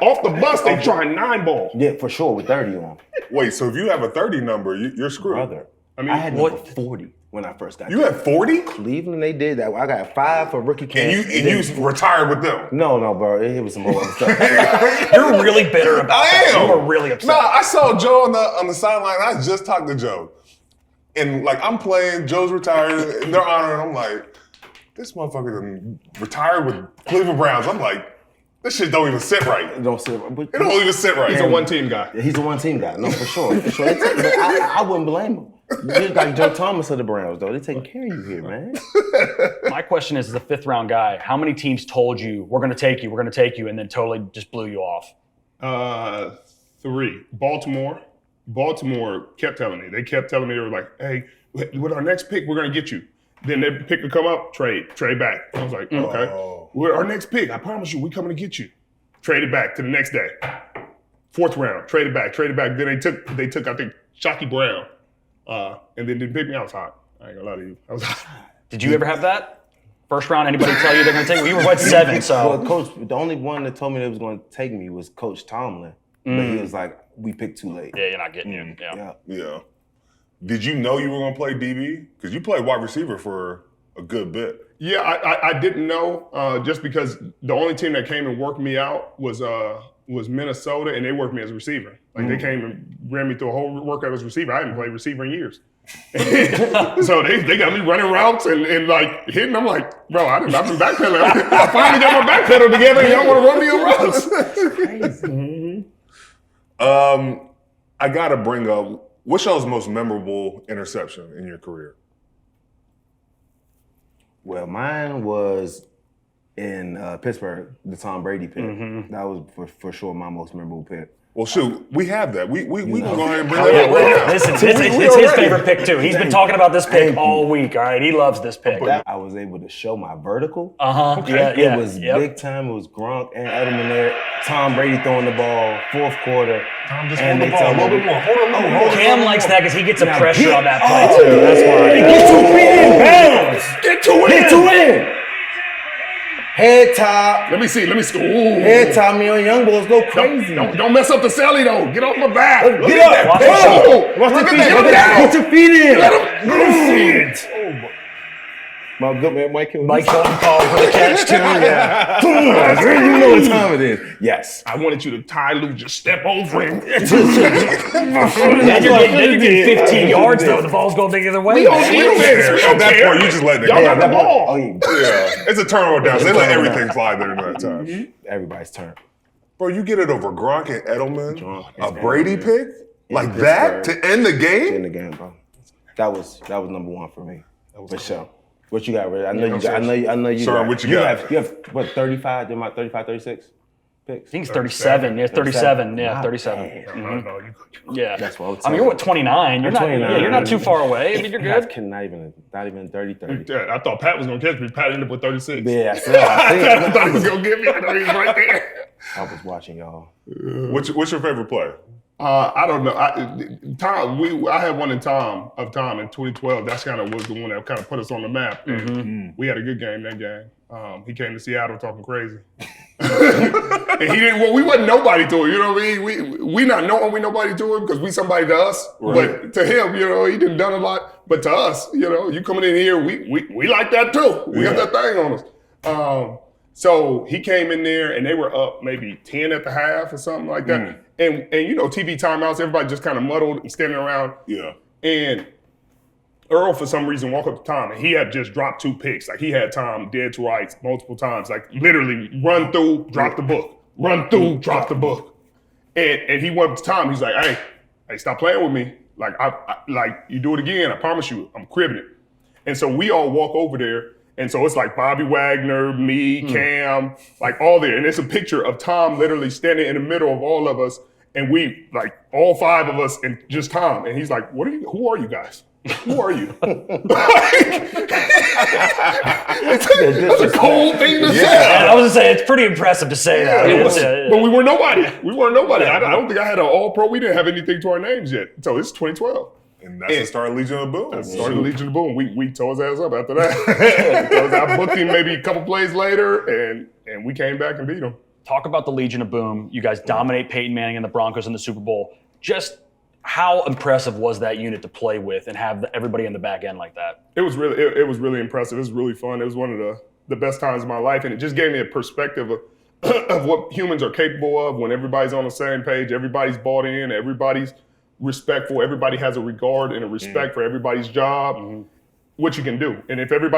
Speaker 3: Off the bus, they trying 9 ball.
Speaker 4: Yeah, for sure, with 30 on.
Speaker 1: Wait, so if you have a 30 number, you're screwed.
Speaker 4: Brother,
Speaker 3: I
Speaker 4: had number 40 when I first got
Speaker 1: You had 40?
Speaker 4: Cleveland, they did that. I got 5 for rookie camp.
Speaker 1: And you retired with them?
Speaker 4: No, bro. It was some more other stuff.
Speaker 5: You're really bitter about that.
Speaker 1: am.
Speaker 5: You were really upset.
Speaker 1: Nah, I saw Joe on the sideline. I just talked to Joe. And, like, I'm playing, Joe's retired, and they're honoring. I'm like, this motherfucker done retired with Cleveland Browns. I'm like, This shit don't even sit right.
Speaker 4: It don't sit. But,
Speaker 1: It don't even sit right.
Speaker 3: He's a one-team guy.
Speaker 4: He's a one-team guy. No, for sure. For sure. I wouldn't blame him. You're like Joe Thomas of the Browns, though. They're taking care of you here, man.
Speaker 5: My question is, as a fifth-round guy, how many teams told you, we're going to take you, and then totally just blew you off?
Speaker 3: 3. Baltimore kept telling me. They kept telling me, they were like, hey, with our next pick, we're going to get you. Then their pick would come up, trade back. I was like, okay. With our next pick, I promise you, we're coming to get you. Traded back to the next day. 4th round, traded back. Then they took I think, Shockey Brown. And then didn't pick me. I was hot. I ain't gonna lie to you. I was hot.
Speaker 5: Did you ever have that? First round, anybody tell you they're going to take you? You were 7, so.
Speaker 4: Well, Coach, the only one that told me they was going to take me was Coach Tomlin. But he was like, we picked too late.
Speaker 5: Yeah, you're not getting you.
Speaker 1: Yeah. Did you know you were going to play DB? Because you played wide receiver for a good bit.
Speaker 3: Yeah, I didn't know just because the only team that came and worked me out was Minnesota, and they worked me as a receiver. Like they came and ran me through a whole workout as a receiver. I hadn't played receiver in years. So they got me running routes and like hitting. I'm like, bro, I've been backpedaling. I finally got my backpedal together, and y'all want to run me on routes.
Speaker 4: Crazy.
Speaker 1: I got to bring up, what's y'all's most memorable interception in your career?
Speaker 4: Well, mine was in Pittsburgh, the Tom Brady pick. That was for sure my most memorable pick.
Speaker 1: Well, shoot, we have that. We can go ahead and bring
Speaker 5: Yeah,
Speaker 1: that up right now.
Speaker 5: listen, it's his favorite pick, too. He's been talking about this pick all week, all right? He loves this pick.
Speaker 4: I was able to show my vertical.
Speaker 5: Okay.
Speaker 4: It was big time. It was Gronk and Edelman there. Tom Brady throwing the ball, 4th quarter.
Speaker 1: Tom, just
Speaker 4: And
Speaker 1: hold the
Speaker 4: they
Speaker 1: ball a
Speaker 4: tell me-
Speaker 1: little bit more. Hold on, hold on.
Speaker 5: Cam likes that because he gets a pressure
Speaker 4: get-
Speaker 5: on that play, too. That's why.
Speaker 4: Get 2 feet in bounds. Get 2 in. Head top.
Speaker 3: Let me see. Ooh.
Speaker 4: Head top. Me on young boys go crazy.
Speaker 3: Don't mess up the Sally though. Get off my back.
Speaker 4: Get up.
Speaker 5: Watch
Speaker 4: Watch
Speaker 3: Look
Speaker 4: the
Speaker 3: at
Speaker 4: feet.
Speaker 3: that.
Speaker 4: Get your feet in.
Speaker 3: Let him see it.
Speaker 4: My good man Mike Hill.
Speaker 5: Mike Hilton called for the catch, too. Yeah.
Speaker 4: You know what time it is. Yes.
Speaker 3: I wanted you to tie loose, just step over him.
Speaker 5: Then you're getting 15 yards, though. The ball's going the other way.
Speaker 3: We don't need this.
Speaker 1: At that point, you just let it
Speaker 3: Y'all
Speaker 1: go.
Speaker 3: got the ball.
Speaker 4: Oh, yeah.
Speaker 1: Yeah, it's a turnover down. So they let everything fly there during that time.
Speaker 4: Everybody's turn.
Speaker 1: Bro, you get it over Gronk and Edelman, a
Speaker 4: and
Speaker 1: Brady
Speaker 4: Edelman.
Speaker 1: pick like
Speaker 4: Pittsburgh.
Speaker 1: that to end the
Speaker 4: In
Speaker 1: game.
Speaker 4: the game, bro. That was number 1 for me. For sure. What you got, Ray? I know you
Speaker 1: Sorry,
Speaker 4: got.
Speaker 1: what you got?
Speaker 4: You have what, 35? You're my 35, 36 picks?
Speaker 5: I think it's 37. Yeah, 37. Yeah,
Speaker 4: Not
Speaker 5: 37.
Speaker 4: bad.
Speaker 5: Yeah.
Speaker 4: That's what I was
Speaker 5: I mean, you're what, 29? You're
Speaker 4: I'm
Speaker 5: not.
Speaker 4: 29.
Speaker 5: Yeah, you're not too far away. I mean, you're good.
Speaker 4: Not even 30.
Speaker 3: Yeah, I thought Pat was gonna catch me. Pat ended up with 36.
Speaker 4: Yeah,
Speaker 3: I thought he was gonna get me. I know he was right there.
Speaker 4: I was watching y'all.
Speaker 1: What's your favorite player?
Speaker 3: I don't know. I had one in Tom in 2012. That's kind of was the one that kind of put us on the map. And we had a good game that game. He came to Seattle talking crazy. And he didn't. Well, we wasn't nobody to him. You know what I mean? We not knowing we nobody to him because we somebody to us.
Speaker 1: Right.
Speaker 3: But to him, you know, he done a lot. But to us, you know, you coming in here, we like that too. We got that thing on us. So he came in there and they were up maybe 10 at the half or something like that. And you know, TV timeouts, everybody just kind of muddled and standing around.
Speaker 1: Yeah.
Speaker 3: And Earl, for some reason, walked up to Tom, and he had just dropped 2 picks. Like, he had Tom dead to rights multiple times. Like, literally, run through, drop the book. Run through, drop the book. And he went up to Tom. He's like, hey, stop playing with me. Like, like you do it again, I promise you, I'm cribbing it. And so we all walk over there. And so it's like Bobby Wagner, me, Cam, like all there. And it's a picture of Tom literally standing in the middle of all of us. And we, like, all 5 of us and just Tom. And he's like, who are you guys? Who are you? It's a cold thing to say.
Speaker 5: I was gonna say it's pretty impressive to say that.
Speaker 3: But we were nobody. We weren't nobody. I don't think I had an all-pro. We didn't have anything to our names yet. So it's 2012.
Speaker 1: And that's the start of Legion of Boom.
Speaker 3: Started the Legion of Boom. We tore his ass up after that. I booked him maybe a couple plays later, and we came back and beat him.
Speaker 5: Talk about the Legion of Boom. You guys dominate Peyton Manning and the Broncos in the Super Bowl. Just how impressive was that unit to play with and have everybody in the back end like that?
Speaker 3: It was really impressive. It was really fun. It was one of the best times of my life, and it just gave me a perspective of what humans are capable of when everybody's on the same page, everybody's bought in, everybody's respectful, everybody has a regard and a respect for everybody's job, what you can do. And if every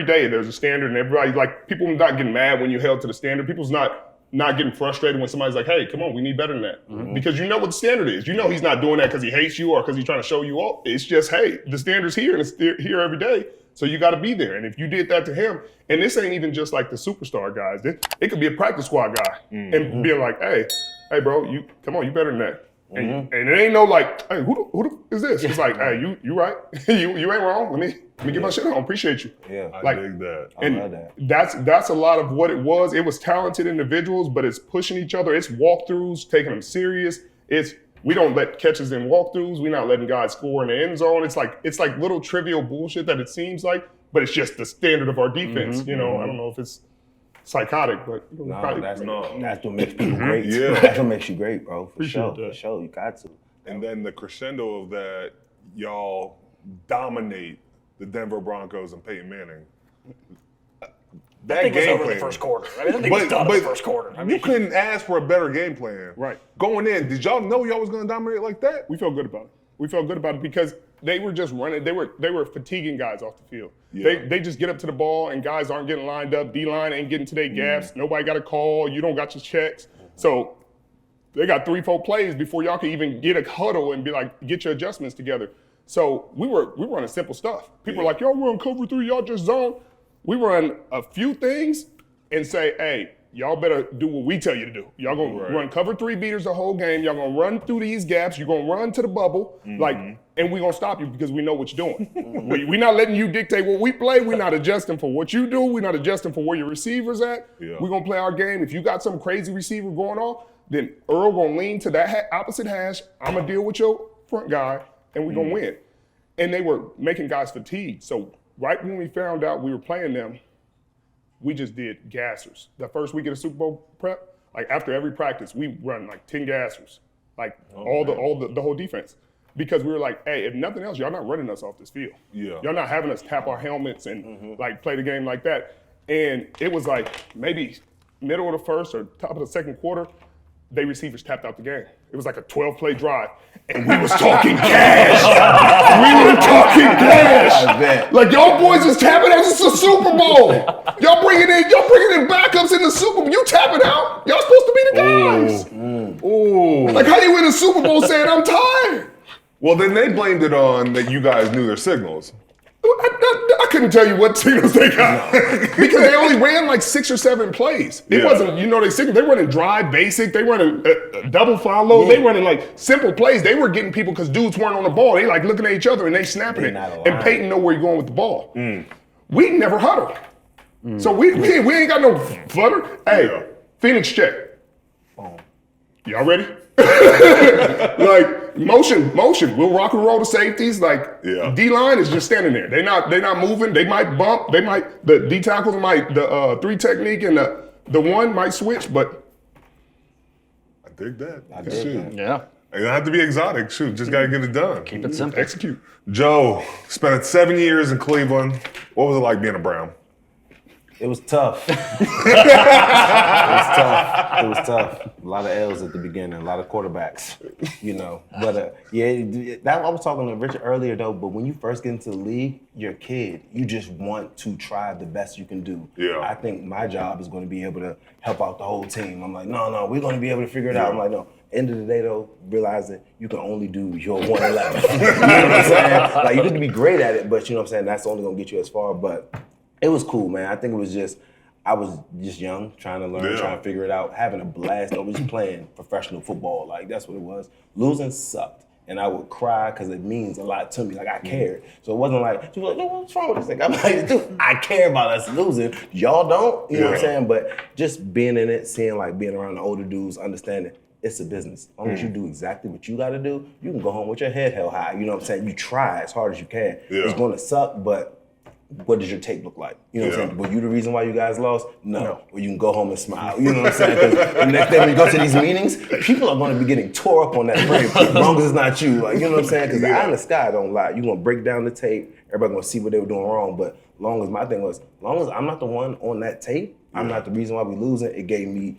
Speaker 3: day there's a standard and everybody's like, people not getting mad when you're held to the standard, people's not not getting frustrated when somebody's like, hey, come on, we need better than that. Because you know what the standard is. You know he's not doing that because he hates you or because he's trying to show you off. It's just, hey, the standard's here and it's here every day. So you got to be there. And if you did that to him, and this ain't even just like the superstar guys. It could be a practice squad guy and being like, hey, bro, you come on, you better than that. And it ain't no like, hey, who is this? It's like, hey, you right. you ain't wrong. Let me get my shit on. Appreciate you.
Speaker 4: Yeah.
Speaker 1: I dig that.
Speaker 4: I love that.
Speaker 3: That's a lot of what it was. It was talented individuals, but it's pushing each other. It's walkthroughs, taking them serious. We don't let catches in walkthroughs. We're not letting guys score in the end zone. It's like little trivial bullshit that it seems like, but it's just the standard of our defense. You know, I don't know if it's psychotic, but
Speaker 4: that's what makes people great.
Speaker 1: Yeah.
Speaker 4: That's what makes you great, bro. For
Speaker 3: Appreciate
Speaker 4: sure.
Speaker 3: that.
Speaker 4: For sure. You got to.
Speaker 1: And then the crescendo of that, y'all dominate the Denver Broncos and Peyton Manning. That
Speaker 5: I think it's
Speaker 1: game
Speaker 5: over
Speaker 1: plan.
Speaker 5: the first quarter. I mean, I think it's done in the first quarter. I mean,
Speaker 1: you couldn't ask for a better game plan.
Speaker 3: Right.
Speaker 1: Going in, did y'all know y'all was going to dominate like that?
Speaker 3: we felt good about it. We felt good about it because they were just running. They were fatiguing guys off the field.
Speaker 1: Yeah.
Speaker 3: They just get up to the ball and guys aren't getting lined up. D-line ain't getting to their gaps. Nobody got a call. You don't got your checks. So they got 3-4 plays before y'all can even get a huddle and be like, get your adjustments together. So we were running simple stuff. People are like, y'all run cover 3, y'all just zone. We run a few things and say, hey, y'all better do what we tell you to do. Y'all gonna run cover 3 beaters the whole game. Y'all gonna run through these gaps. You're gonna run to the bubble, and we gonna stop you because we know what you're doing. We're not letting you dictate what we play. We're not adjusting for what you do. We're not adjusting for where your receiver's at.
Speaker 1: Yeah.
Speaker 3: We're gonna play our game. If you got some crazy receiver going on, then Earl gonna lean to that opposite hash. I'm gonna deal with your front guy, and we're gonna win. And they were making guys fatigued. So right when we found out we were playing them, we just did gassers. The first week of the Super Bowl prep, like after every practice, we run like 10 gassers, like the whole defense. Because we were like, hey, if nothing else, y'all not running us off this field.
Speaker 1: Yeah.
Speaker 3: Y'all not having us tap our helmets and like play the game like that. And it was like maybe middle of the first or top of the second quarter, they receivers tapped out the game. It was like a 12-play drive, and we was talking cash. We were talking cash. Like y'all boys is tapping out. It's a Super Bowl. Y'all bringing in backups in the Super Bowl. You tapping out. Y'all supposed to be the guys.
Speaker 1: Ooh.
Speaker 3: Like how you in the Super Bowl saying I'm tired?
Speaker 1: Well, then they blamed it on that you guys knew their signals.
Speaker 3: I couldn't tell you what signals they got because they only ran like 6 or 7 plays. It wasn't, they running drive basic. They running double follow. They running like simple plays. They were getting people because dudes weren't on the ball. They like looking at each other and they snapping it. And Peyton know where you're going with the ball. We never huddle. So we ain't got no flutter. Hey, Phoenix check. Y'all ready? Like motion. We'll rock and roll the safeties. Like D-line is just standing there. They not moving. They might bump. The D tackles might the 3 technique and the 1 might switch. But
Speaker 1: I dig that.
Speaker 4: I dig that.
Speaker 5: yeah.
Speaker 1: It don't have to be exotic. Shoot, just gotta get it done.
Speaker 5: Keep it simple.
Speaker 3: execute.
Speaker 1: Joe spent 7 years in Cleveland. What was it like being a Brown?
Speaker 4: It was tough. It was tough. A lot of L's at the beginning, a lot of quarterbacks, But I was talking to Richard earlier though, but when you first get into the league, you're a kid. You just want to try the best you can do.
Speaker 1: Yeah.
Speaker 4: I think my job is going to be able to help out the whole team. I'm like, no, we're going to be able to figure it out. I'm like, no. End of the day though, realizing you can only do your 111. You know what I'm saying? Like you can be great at it, but you know what I'm saying? That's only going to get you as far. But it was cool, man. I think it was I was just young, trying to learn, trying to figure it out, having a blast. I was playing professional football. Like, that's what it was. Losing sucked. And I would cry because it means a lot to me. Like, I cared. So it wasn't like, people were like, no, what's wrong with this thing? I'm like, dude, I care about us losing. Y'all don't? You know what I'm saying? But just being in it, seeing, like, being around the older dudes, understanding it's a business. As long as you do exactly what you got to do, you can go home with your head held high. You know what I'm saying? You try as hard as you can.
Speaker 1: Yeah.
Speaker 4: It's going to suck, but what does your tape look like? You know what I'm saying? Were you the reason why you guys lost? No. Or you can go home and smile. You know what I'm saying? Because the next day when you go to these meetings, people are going to be getting tore up on that frame as long as it's not you. Like, you know what I'm saying? Because the eye in the sky don't lie. You're going to break down the tape. Everybody going to see what they were doing wrong. But long as I'm not the one on that tape, I'm not the reason why we losing, it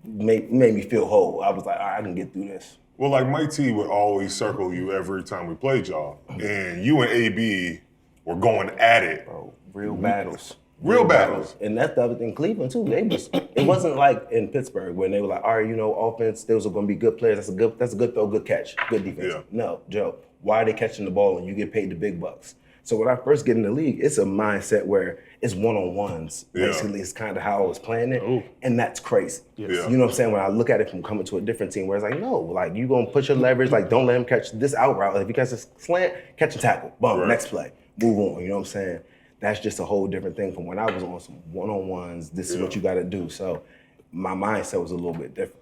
Speaker 4: made me feel whole. I was like, all right, I can get through this.
Speaker 1: Well, like Mike T would always circle you every time we played y'all. And you and AB were going at it.
Speaker 4: Bro, real battles.
Speaker 1: Real battles.
Speaker 4: And that's the other thing. Cleveland too. It wasn't like in Pittsburgh when they were like, all right, offense, those are going to be good players. That's a good throw, good catch, good defense.
Speaker 1: Yeah.
Speaker 4: No, Joe, why are they catching the ball and you get paid the big bucks? So when I first get in the league, it's a mindset where it's one-on-ones. Basically, it's kind of how I was playing it. Ooh. And that's crazy.
Speaker 1: Yeah.
Speaker 4: You know what I'm saying? When I look at it from coming to a different team where it's like, no, like you going to put your leverage, like don't let him catch this out route. If you catch a slant, catch a tackle. Boom, next play. Move on, you know what I'm saying? That's just a whole different thing from when I was on some one-on-ones. This is what you got to do. So my mindset was a little bit different.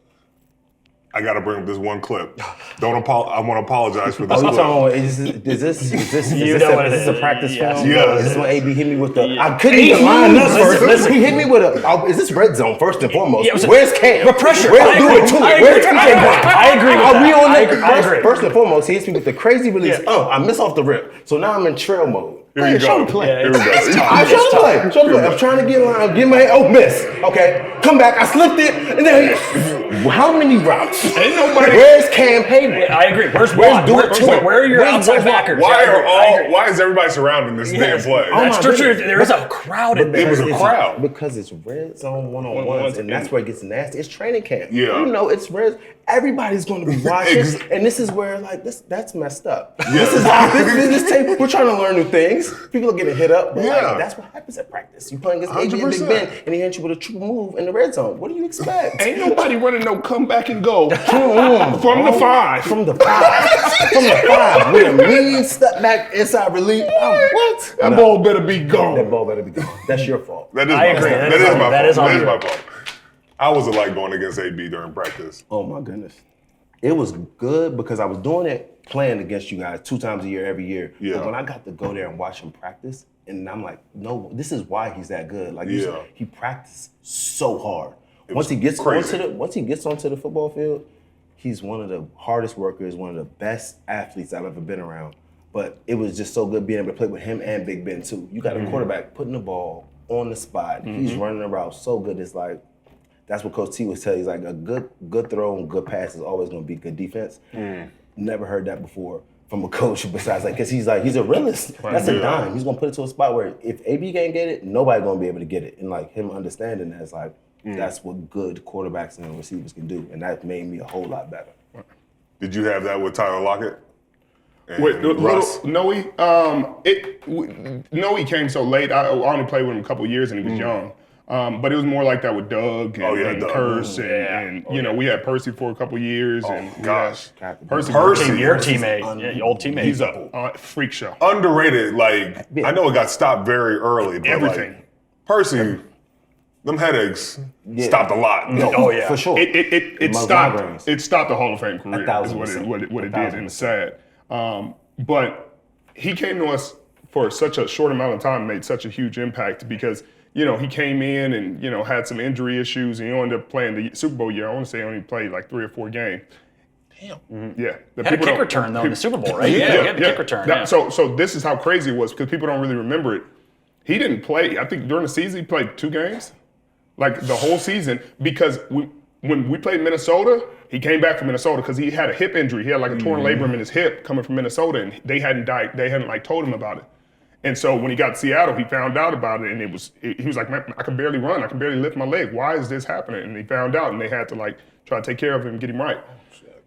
Speaker 1: I got to bring up this one clip. I want to apologize for this clip.
Speaker 4: Is this a practice film?
Speaker 1: Yeah.
Speaker 4: Is this when AB hit me with the? I couldn't even line this first. He hit me with a. Is this red zone first and foremost?
Speaker 5: Yeah,
Speaker 4: where's Cam?
Speaker 5: The pressure.
Speaker 4: Where's doing to it? Where's TJ Brown?
Speaker 5: I agree with
Speaker 4: Are we on
Speaker 5: that.
Speaker 4: that?
Speaker 5: I agree.
Speaker 4: First and foremost, he hits me with the crazy release. I miss off the rip. So now I'm in trail mode.
Speaker 1: Here you
Speaker 4: Show
Speaker 1: go.
Speaker 4: the play.
Speaker 1: Here we go.
Speaker 4: I'm trying to play. I'm trying to get line. Get my miss. Okay, come back. I slipped it, and then how many routes?
Speaker 3: Ain't nobody.
Speaker 4: Where's Cam Hayden?
Speaker 5: I agree. Where are your outside backers?
Speaker 1: Why is everybody surrounding this damn play?
Speaker 5: That's true. There is a crowd in there.
Speaker 1: It was a crowd.
Speaker 4: Because it's red zone one-on-ones, and that's where it gets nasty. It's training camp.
Speaker 1: Yeah.
Speaker 4: You know, it's red. Everybody's going to be watching, and this is where that's messed up. This tape. We're trying to learn new things. People are getting hit up, but that's what happens at practice. You playing against AB and Big Ben, and he hits you with a triple move in the red zone. What do you expect?
Speaker 3: Ain't nobody running no comeback and go from the 5.
Speaker 4: From the 5. With a mean step back inside relief. What?
Speaker 3: That ball better be gone.
Speaker 4: That ball better be gone. That's your fault.
Speaker 5: I agree.
Speaker 1: That is my
Speaker 5: fault.
Speaker 1: fault. How was it like going against AB during practice?
Speaker 4: Oh my goodness. It was good because I was doing it playing against you guys 2 times a year, every year.
Speaker 1: Yeah.
Speaker 4: But when I got to go there and watch him practice, and I'm like, no, this is why he's that good. Like he practiced so hard. Once he gets onto the football field, he's one of the hardest workers, one of the best athletes I've ever been around. But it was just so good being able to play with him and Big Ben too. You got a quarterback putting the ball on the spot. He's running around so good. It's like, that's what Coach T was telling you. He's like, a good throw and good pass is always going to be good defense. Never heard that before from a coach besides because he's a realist. That's a dime. He's going to put it to a spot where if AB can't get it, nobody going to be able to get it. And like him understanding that's like, that's what good quarterbacks and receivers can do. And that made me a whole lot better.
Speaker 1: Did you have that with Tyler Lockett?
Speaker 3: Wait, Noe came so late. I only played with him a couple of years and he was young. But it was more like that with Doug and Curse and we had Percy for a couple of years. Percy,
Speaker 5: your teammate, your old teammate.
Speaker 3: He's a freak show.
Speaker 1: Underrated. Like I know it got stopped very early, but
Speaker 3: everything.
Speaker 1: Like, Percy, them headaches stopped a lot.
Speaker 4: For sure.
Speaker 3: It stopped. It stopped the Hall of Fame career. Is what it did, and it's sad. But he came to us for such a short amount of time, made such a huge impact because. He came in and, had some injury issues and he ended up playing the Super Bowl year. I want to say he only played like 3 or 4 games. Damn. Yeah.
Speaker 5: Had a kick return, though, in the Super Bowl, right? He had the kick return.
Speaker 3: So this is how crazy it was because people don't really remember it. He didn't play. I think during the season he played 2 games, like the whole season, because when we played Minnesota, he came back from Minnesota because he had a hip injury. He had like a torn labrum in his hip coming from Minnesota, and they hadn't told him about it. And so when he got to Seattle, he found out about it, and he was like, man, I can barely run. I can barely lift my leg. Why is this happening? And he found out, and they had to try to take care of him and get him right.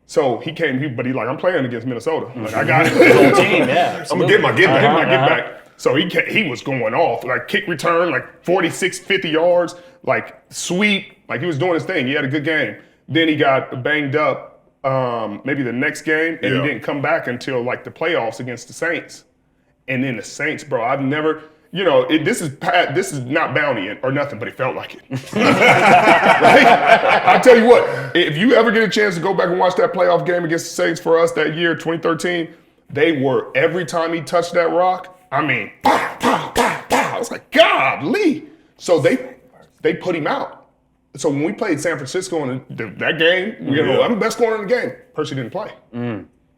Speaker 3: So he came, but he's like, I'm playing against Minnesota. Like I got it.
Speaker 5: Whole team, yeah.
Speaker 3: I'm gonna get my get back. So he was going off, like kick return, like 46, 50 yards, like sweep, like he was doing his thing. He had a good game. Then he got banged up, maybe the next game, and he didn't come back until like the playoffs against the Saints. And then the Saints, bro, I've never, this is not bounty or nothing, but it felt like it. I'll tell you what, if you ever get a chance to go back and watch that playoff game against the Saints for us that year, 2013, they were, every time he touched that rock, I mean, pow, pow, pow, pow. I was like, golly. So they put him out. So when we played San Francisco in that game, I'm the best corner in the game. Percy didn't play.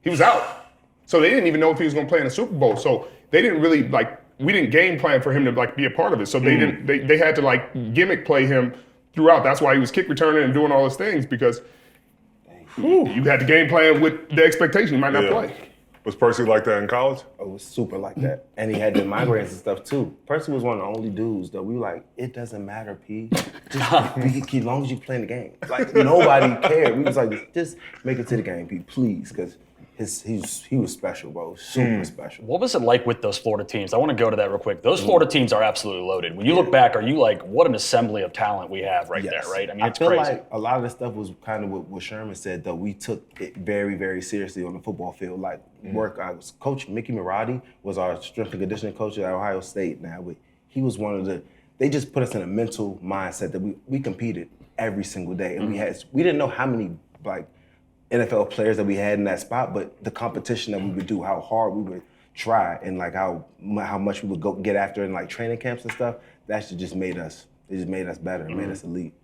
Speaker 3: He was out. So they didn't even know if he was going to play in the Super Bowl. So they didn't really we didn't game plan for him to be a part of it. So they didn't. They had to gimmick play him throughout. That's why he was kick returning and doing all those things because you had to game plan with the expectation he might not play.
Speaker 1: Was Percy like that in college?
Speaker 4: It was super like that. And he had the migraines and stuff too. Percy was one of the only dudes that we were like, it doesn't matter, P. Just as long as you play the game. Like, nobody cared. We was like, just make it to the game, P, please. Because he was special, bro. Super special.
Speaker 5: What was it like with those Florida teams? I want to go to that real quick. Those Florida teams are absolutely loaded. When you look back, are you like, what an assembly of talent we have right there, right? I mean, it's crazy.
Speaker 4: I feel like a lot of the stuff was kind of what Sherman said, though. We took it very, very seriously on the football field. Like, Coach Mickey Marotti was our strength and conditioning coach at Ohio State. Now, he was one of they just put us in a mental mindset that we competed every single day. And we didn't know how many, like, NFL players that we had in that spot, but the competition that we would do, how hard we would try, and like how much we would go get after in like training camps and stuff, that just made us better, made us elite.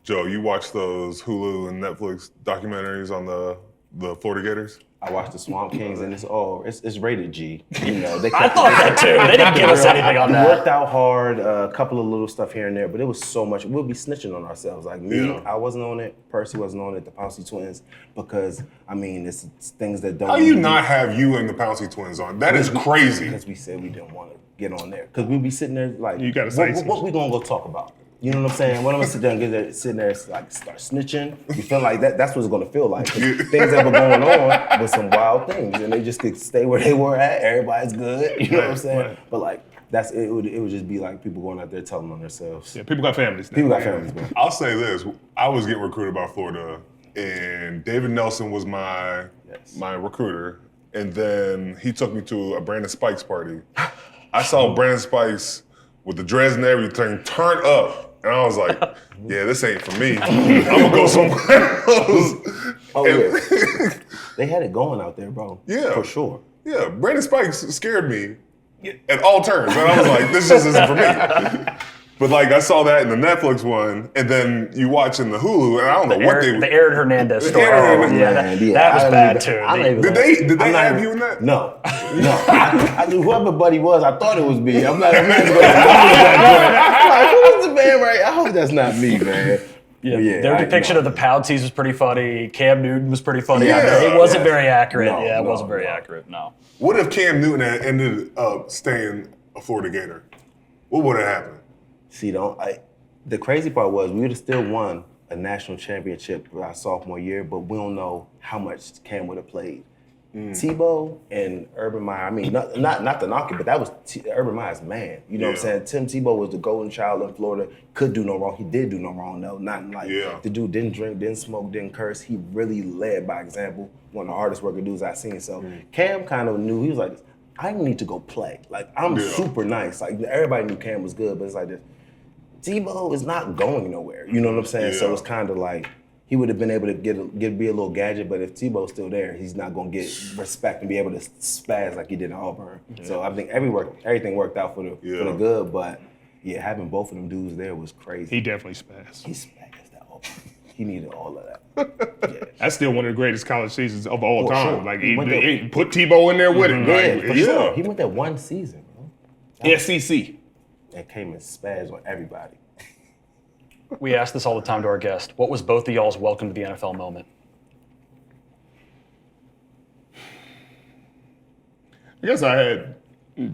Speaker 1: Joe, you watch those Hulu and Netflix documentaries on the Florida Gators?
Speaker 4: I watched the Swamp Kings, and it's rated G. You know,
Speaker 5: I thought that too. They didn't give us anything on that.
Speaker 4: We worked out hard, a couple of little stuff here and there, but it was so much. We'll be snitching on ourselves. Like me, I wasn't on it. Percy wasn't on it. The Pouncey twins, because I mean, it's things that don't.
Speaker 1: How you not have you and the Pouncey twins on? That is crazy.
Speaker 4: Because we said we didn't want to get on there. Because we'd be sitting there like,
Speaker 3: you gotta say
Speaker 4: what we gonna go talk about? You know what I'm saying? When I'm gonna sit there and sitting there like start snitching, you feel like that's what it's gonna feel like. Things that were going on with some wild things, and they just could stay where they were at. Everybody's good. You know what I'm saying? Right. But like it would just be like people going out there telling on themselves.
Speaker 3: Yeah, people got families.
Speaker 4: People got families, man.
Speaker 1: I'll say this: I was getting recruited by Florida, and David Nelson was my recruiter, and then he took me to a Brandon Spikes party. I saw Brandon Spikes with the dreads and everything turned up. And I was like, yeah, this ain't for me. I'm gonna go somewhere else.
Speaker 4: Oh, yeah. They had it going out there, bro.
Speaker 1: Yeah.
Speaker 4: For sure.
Speaker 1: Yeah, Brandon Spikes scared me at all turns. And I was like, this just isn't for me. But like, I saw that in the Netflix one, and then you watch in the Hulu, and I don't know what they...
Speaker 5: The Aaron Hernandez story. That was bad too.
Speaker 1: Did they have you in that?
Speaker 4: No. I knew whoever buddy was, I thought it was me. I'm not going to like, who was the man right? I hope that's not me, man.
Speaker 5: Yeah, their depiction of the Pounceys was pretty funny. Cam Newton was pretty funny. Yeah, it wasn't very accurate. It wasn't very accurate, no.
Speaker 1: What if Cam Newton had ended up staying a Florida Gator? What would have happened?
Speaker 4: See, the crazy part was we would have still won a national championship our sophomore year, but we don't know how much Cam would have played. Tebow and Urban Meyer, I mean, not to knock it, but that was Urban Meyer's man. You know what I'm saying? Tim Tebow was the golden child in Florida, could do no wrong. He did do no wrong, though. Not like the dude didn't drink, didn't smoke, didn't curse. He really led by example, one of the hardest working dudes I've seen. So Cam kind of knew, he was like, I need to go play. Like, I'm super nice. Like, everybody knew Cam was good, but it's like this. Tebow is not going nowhere. You know what I'm saying? So it's kind of like he would have been able to be a little gadget, but if Tebow's still there, he's not going to get respect and be able to spaz like he did in Auburn. So I think everything worked out for the good, but having both of them dudes there was crazy.
Speaker 3: He definitely spazzed.
Speaker 4: He spazzed at Auburn. He needed all of that.
Speaker 3: That's still one of the greatest college seasons of all time.
Speaker 4: Sure.
Speaker 3: Like he put Tebow in there with him.
Speaker 4: Sure. He went there one season, bro.
Speaker 3: SEC.
Speaker 4: And came and spazzed on everybody.
Speaker 5: We ask this all the time to our guests. What was both of y'all's welcome to the NFL moment?
Speaker 3: I guess I had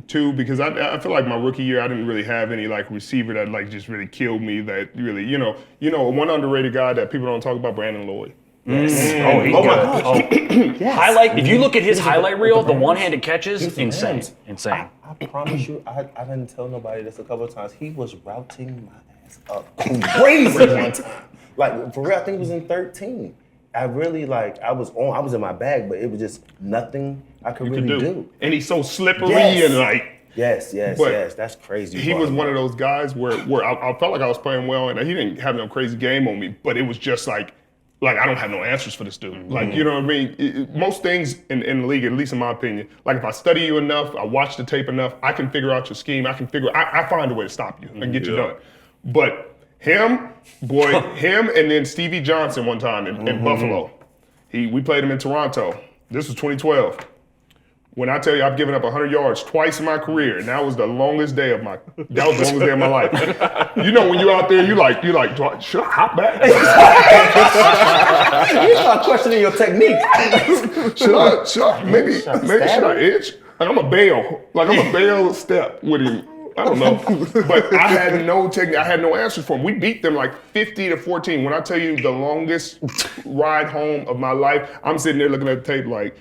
Speaker 3: two, because I feel like my rookie year I didn't really have any like receiver that like just really killed me. That really, you know, one underrated guy that people don't talk about, Brandon Lloyd.
Speaker 5: Yes. Oh, he's good. Yes. Highlight. If you look at his highlight reel, the one-handed catches, insane.
Speaker 4: I promise you, I didn't tell nobody this a couple of times. He was routing my ass up crazy one time. Like, for real, I think it was in 13. I really I was in my bag, but it was just nothing I could really do.
Speaker 3: And he's so slippery and like.
Speaker 4: Yes, that's crazy.
Speaker 3: He was one of those guys where I felt like I was playing well, and he didn't have no crazy game on me, but it was just like I don't have no answers for this dude. Like, you know what I mean? Most things in the league, at least in my opinion, like if I study you enough, I watch the tape enough, I can figure out your scheme. I find a way to stop you and get you done. But him, and then Stevie Johnson one time in Buffalo. We played him in Toronto. This was 2012. When I tell you I've given up 100 yards twice in my career, and that was the longest day of my life. You know, when you're out there, you like, should I hop back?
Speaker 4: You start questioning your technique.
Speaker 3: should I edge? Like I'm a bail step with him. I don't know. But I had no technique. I had no answers for him. We beat them like 50-14. When I tell you the longest ride home of my life, I'm sitting there looking at the tape like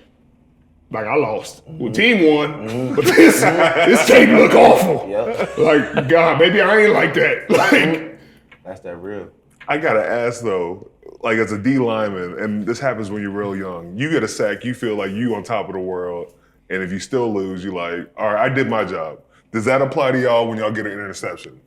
Speaker 3: I lost. Well, team won, but this tape look awful. Yep. Like, God, maybe I ain't like that. Like,
Speaker 4: that's that real.
Speaker 1: I gotta ask though, like as a D lineman, and this happens when you're real young, you get a sack, you feel like you on top of the world, and if you still lose, you're like, all right, I did my job. Does that apply to y'all when y'all get an interception?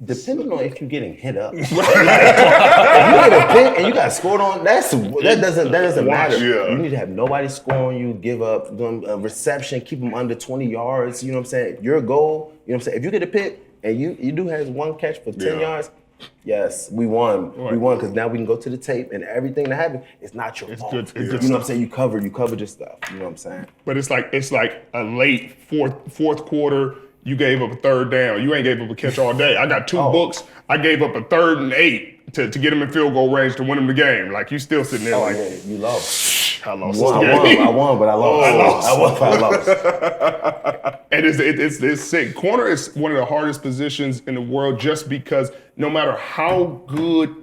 Speaker 4: Depending on if you're getting hit up. If you get a pick and you got scored on, that doesn't matter.
Speaker 1: Yeah.
Speaker 4: You need to have nobody score on you, give up a reception, keep them under 20 yards. You know what I'm saying? Your goal, you know what I'm saying? If you get a pick and you do have one catch for 10 yards, yes, we won. Right. We won because now we can go to the tape and everything that happened, it's not your fault.
Speaker 3: Good.
Speaker 4: You know what I'm saying? You covered your stuff. You know what I'm saying?
Speaker 3: But it's like a late fourth quarter. You gave up a third down. You ain't gave up a catch all day. I got two books. I gave up a 3rd and 8 to get them in field goal range to win them the game. Like you still sitting there like
Speaker 4: you lost.
Speaker 3: I lost.
Speaker 4: I won, but I lost. I lost.
Speaker 3: And it's sick. Corner is one of the hardest positions in the world just because no matter how good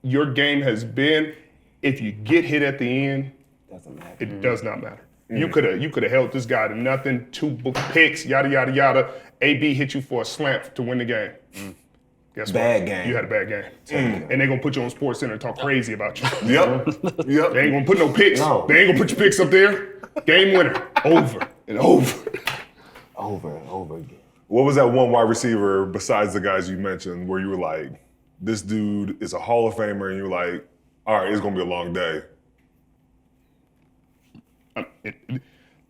Speaker 3: your game has been, if you get hit at the end, it does not matter. You could have held this guy to nothing, 2 picks, yada yada yada. AB hit you for a slant to win the game. Guess
Speaker 4: bad
Speaker 3: what?
Speaker 4: game.
Speaker 3: You had a bad game. And they're gonna put you on Sports Center and talk crazy about you.
Speaker 1: Yep.
Speaker 3: They ain't gonna put no picks.
Speaker 4: No.
Speaker 3: They ain't gonna put your picks up there. Game winner. Over and over.
Speaker 4: Over and over again.
Speaker 1: What was that one wide receiver besides the guys you mentioned where you were like, this dude is a Hall of Famer, and you're like, all right, it's gonna be a long day?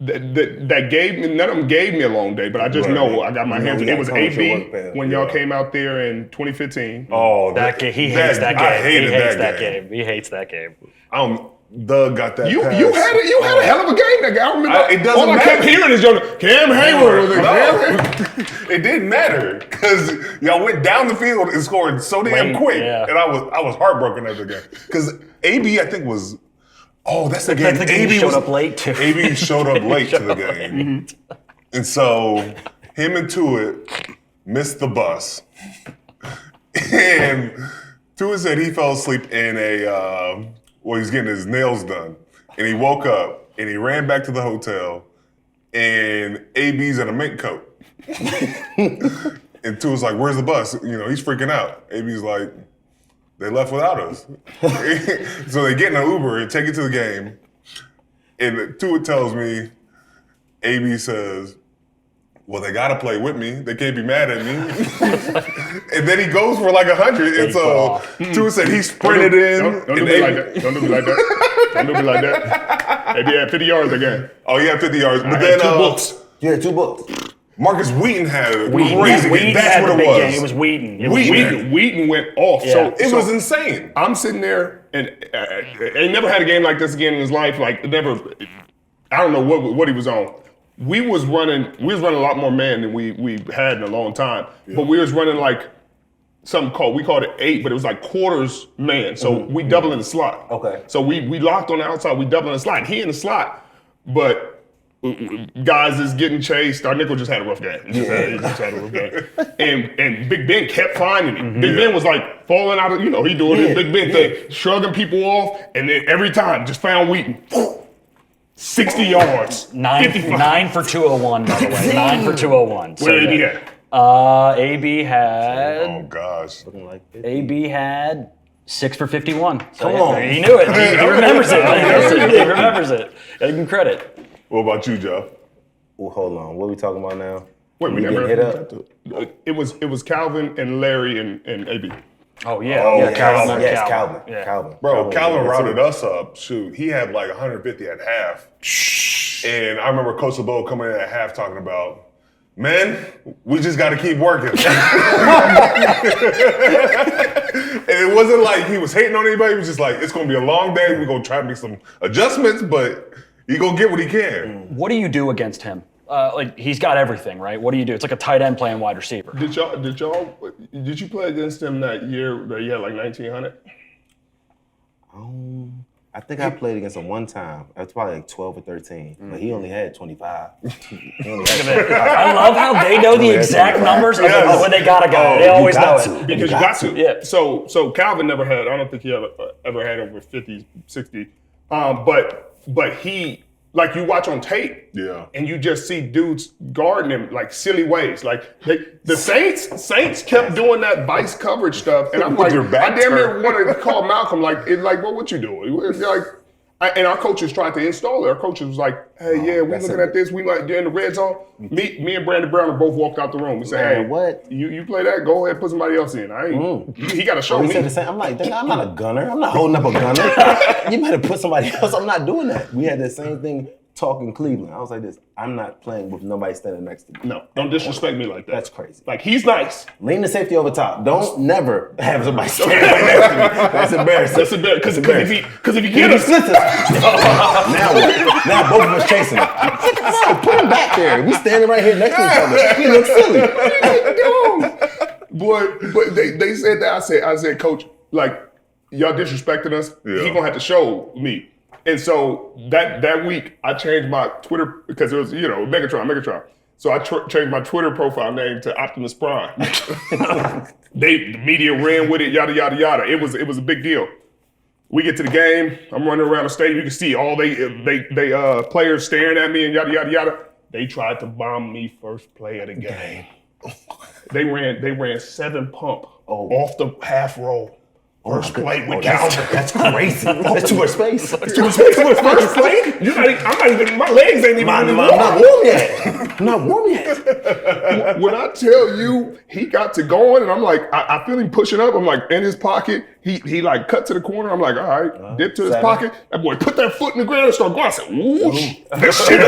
Speaker 3: That gave me, none of them gave me a long day, but I just know I got my hands. It was AB when y'all came out there in 2015.
Speaker 1: Oh,
Speaker 5: that game. He hates that game.
Speaker 1: I hated
Speaker 5: he hates
Speaker 1: that
Speaker 5: game. He hates that game.
Speaker 1: Doug got that.
Speaker 3: You
Speaker 1: pass.
Speaker 3: had a hell of a game that guy. I remember.
Speaker 1: It doesn't
Speaker 3: all I kept
Speaker 1: matter.
Speaker 3: hearing is Cam Heyward was it.
Speaker 1: It didn't matter because y'all went down the field and scored so damn quick, and I was heartbroken after the game because AB I think was. Oh, that's the game.
Speaker 5: AB showed up late too.
Speaker 1: AB showed up late to the game, and so him and Tuitt missed the bus, and Tuitt said he fell asleep in he was getting his nails done, and he woke up and he ran back to the hotel, and AB's in a mink coat, and Tuitt's like, "Where's the bus?" You know, he's freaking out. AB's like, they left without us. So they get in an Uber and take it to the game. And Tuitt tells me, AB says, well, they got to play with me. They can't be mad at me. And then he goes for like 100. And so Tuitt said he sprinted in.
Speaker 3: Don't do me like that. Don't do me like that. Don't do me like that. AB had 50 yards again.
Speaker 1: Oh, he had 50 yards. But
Speaker 3: I
Speaker 1: then
Speaker 3: had 2 books.
Speaker 4: You had 2 books.
Speaker 1: Marcus Wheaton had a
Speaker 5: Wheaton.
Speaker 1: crazy game. That's
Speaker 5: had
Speaker 1: what
Speaker 5: the
Speaker 1: it
Speaker 5: big
Speaker 1: was.
Speaker 5: game. It was Wheaton.
Speaker 3: Wheaton went off.
Speaker 5: Yeah.
Speaker 1: It was insane.
Speaker 3: I'm sitting there, and he never had a game like this again in his life. Like never, I don't know what he was on. We was running a lot more man than we had in a long time. Yeah. But we was running like we called it 8, but it was like quarters man. So we double in the slot.
Speaker 4: Okay.
Speaker 3: So we locked on the outside. We double in the slot. He in the slot, but. Guys is getting chased. Our nickel just had a rough game. He just had a rough game. And Big Ben kept finding him. Big Ben was like falling out of, he doing his Big Ben thing, shrugging people off, and then every time just found Wheaton. 60 yards.
Speaker 5: 9 for 201, by the way. 9 for 201.
Speaker 3: What did AB have?
Speaker 5: AB had.
Speaker 1: Oh, gosh.
Speaker 5: AB had 6 for 51. So
Speaker 4: Come on.
Speaker 5: He knew it. He remembers it. He remembers it. Give him credit.
Speaker 1: What about you, Joe?
Speaker 4: Well, hold on. What are we talking about now?
Speaker 3: Wait, we never
Speaker 4: hit up.
Speaker 3: It was Calvin and Larry and AB.
Speaker 5: Oh, yeah.
Speaker 1: Oh,
Speaker 5: yeah,
Speaker 1: Calvin.
Speaker 4: Yes,
Speaker 5: Calvin.
Speaker 4: Calvin.
Speaker 5: Yeah.
Speaker 4: Calvin.
Speaker 1: Bro, Calvin
Speaker 4: yeah,
Speaker 1: routed
Speaker 4: too.
Speaker 1: us up. Shoot, he had like 150 at half. And I remember Coach LeBeau coming in at half talking about, man, we just got to keep working. And it wasn't like he was hating on anybody. He was just like, it's going to be a long day. We're going to try to make some adjustments, but He gonna get what he can.
Speaker 5: What do you do against him? Like he's got everything, right? What do you do? It's like a tight end playing wide receiver.
Speaker 3: Did you play against him that year that he had like 1,900?
Speaker 4: I think I played against him one time. That's probably like 12 or 13, but he only had 25.
Speaker 5: I love how they know the exact numbers of when they got a guy. They always know it.
Speaker 3: Because you got to.
Speaker 5: Yeah.
Speaker 3: So Calvin never had. I don't think he ever had over 50, 60. But he, like, you watch on tape, and you just see dudes guarding him like silly ways. Like the Saints kept doing that vice coverage stuff, and I'm like, I damn near wanted to call Malcolm like, well, what you doing? And our coaches tried to install it. Our coaches was like, hey, we're looking at this. We might get in the red zone. Me and Brandon Brown both walked out the room. We said, hey,
Speaker 4: what?
Speaker 3: You play that? Go ahead, put somebody else in. I ain't. He got to show me.
Speaker 4: Said the same. I'm like, I'm not a gunner. I'm not holding up a gunner. You better put somebody else. I'm not doing that. We had the same thing talk in Cleveland. I was like this. I'm not playing with nobody standing next to me.
Speaker 3: No, don't disrespect me like that.
Speaker 4: That's crazy.
Speaker 3: Like, he's nice.
Speaker 4: Lean the safety over top. Don't never have somebody standing right next to me. That's embarrassing.
Speaker 3: That's embarrassing. Because if you get us.
Speaker 4: Now what? Now both of us chasing him. No, put him back there. We standing right here next to each other. We look silly.
Speaker 3: But they said that. I said, Coach, like, y'all disrespecting us.
Speaker 1: Yeah.
Speaker 3: He gonna have to show me. And so that week, I changed my Twitter because it was, Megatron. So I changed my Twitter profile name to Optimus Prime. The media ran with it, yada yada yada. It was a big deal. We get to the game. I'm running around the stadium. You can see all they players staring at me and yada yada yada. They tried to bomb me first play of the game. They ran 7 pump off the half roll. First play with Calvin.
Speaker 4: That's crazy. That's too much space.
Speaker 3: First play? My legs ain't even
Speaker 4: I'm not warm yet. I'm not warm yet.
Speaker 3: When I tell you he got to going, and I'm like, I feel him pushing up. I'm like in his pocket. He like cut to the corner. I'm like, all right, dip to his pocket. That boy put that foot in the ground and started going. I said, ooh, that shit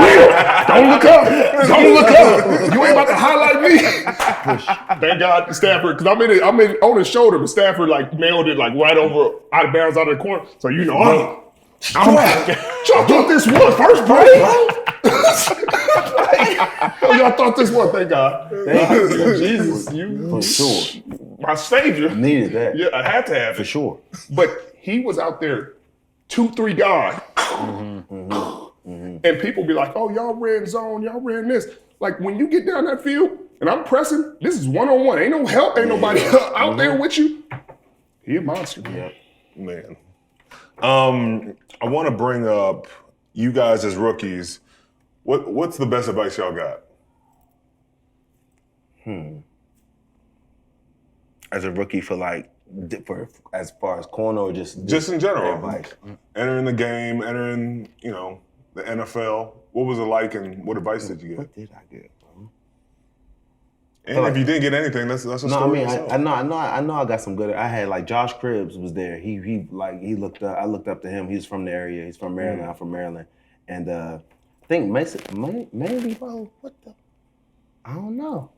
Speaker 3: real. Don't look up. You ain't about to highlight me. Thank God Stafford, because I'm in on his shoulder, but Stafford like nailed it like right over out of bounds out of the corner. So I thought this was first play. Y'all thought this was, thank God. Jesus, you
Speaker 4: for sure.
Speaker 3: My savior.
Speaker 4: Needed that.
Speaker 3: Yeah, I had to have it.
Speaker 4: For sure.
Speaker 3: But he was out there 2-3 guard. And people be like, oh, y'all ran zone, y'all ran this. Like when you get down that field and I'm pressing, this is one-on-one. Ain't no help, ain't nobody out there with you. He a monster, man.
Speaker 1: Man. I want to bring up you guys as rookies. What's the best advice y'all got?
Speaker 4: As a rookie as far as corner or just
Speaker 1: in general.
Speaker 4: Advice?
Speaker 1: Entering the game, entering, the NFL. What was it like and what advice did you get?
Speaker 4: What did I get, bro?
Speaker 1: And if you didn't get anything, that's a story.
Speaker 4: I know I got some good. I had like Josh Cribbs was there. He looked up. I looked up to him. He's from the area. He's from Maryland. I'm from Maryland. And I think maybe bro. What the? I don't know.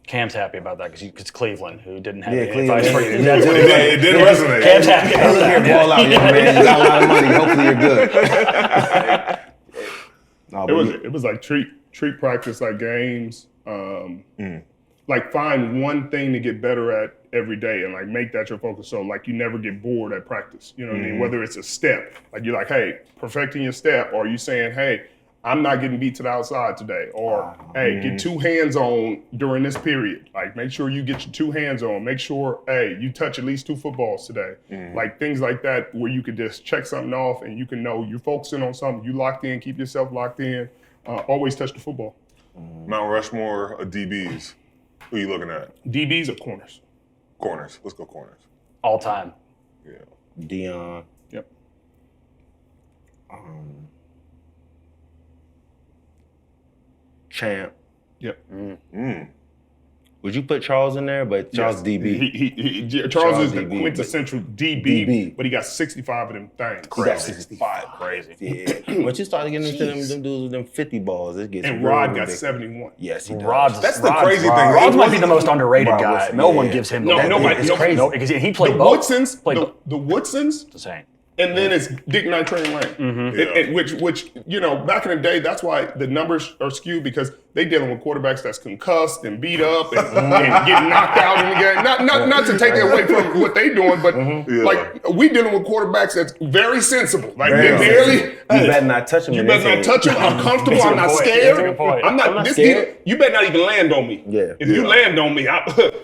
Speaker 5: Cam's happy about that because it's Cleveland, who didn't have any
Speaker 4: Cleveland,
Speaker 5: advice for you.
Speaker 1: It did resonate.
Speaker 5: Cam's happy.
Speaker 4: Hey, look here, ball out, young man. You got a lot of money. Hopefully you're good.
Speaker 3: It was like treat practice like games. Like find one thing to get better at every day and like make that your focus. So like you never get bored at practice. You know what I mean? Whether it's a step, like you're like, hey, perfecting your step, or you saying, hey, I'm not getting beat to the outside today, or hey, get 2 hands on during this period. Like make sure you get your 2 hands on. Make sure, hey, you touch at least 2 footballs today. Like things like that where you could just check something off and you can know you're focusing on something. You locked in, keep yourself locked in. Always touch the football.
Speaker 1: Mount Rushmore of DBs. Who are you looking at?
Speaker 3: DBs or corners?
Speaker 1: Corners. Let's go corners.
Speaker 5: All time.
Speaker 1: Yeah.
Speaker 4: Dion.
Speaker 3: Yep.
Speaker 4: Champ.
Speaker 3: Yep.
Speaker 4: Would you put Charles in there? But Charles DB.
Speaker 3: Charles is the
Speaker 4: DB,
Speaker 3: quintessential DB, but he got 65 of them things.
Speaker 4: He got 65.
Speaker 5: Crazy.
Speaker 4: Yeah. Once you start getting into them dudes with them 50 balls, it gets
Speaker 3: And
Speaker 4: real
Speaker 3: Rod got
Speaker 4: ridiculous.
Speaker 3: 71.
Speaker 4: Yes, he does.
Speaker 1: That's the crazy thing.
Speaker 5: Rods might be the most underrated guy.
Speaker 4: Wilson,
Speaker 5: No one gives him the
Speaker 3: nobody.
Speaker 5: It's crazy. No, because he
Speaker 3: The
Speaker 5: played both.
Speaker 3: Woodsons, the Woodsons,
Speaker 5: The same.
Speaker 3: And then it's Dick Knight, Train Lane. Which back in the day, that's why the numbers are skewed because they dealing with quarterbacks that's concussed and beat up and getting knocked out in the game. Not to take it away from what they doing, but like we dealing with quarterbacks that's very sensible. Like they barely.
Speaker 4: You better not touch them.
Speaker 3: You better not touch them. I'm comfortable. I'm not scared. I'm not scared. You better not even land on me.
Speaker 4: Yeah.
Speaker 3: If you land on me,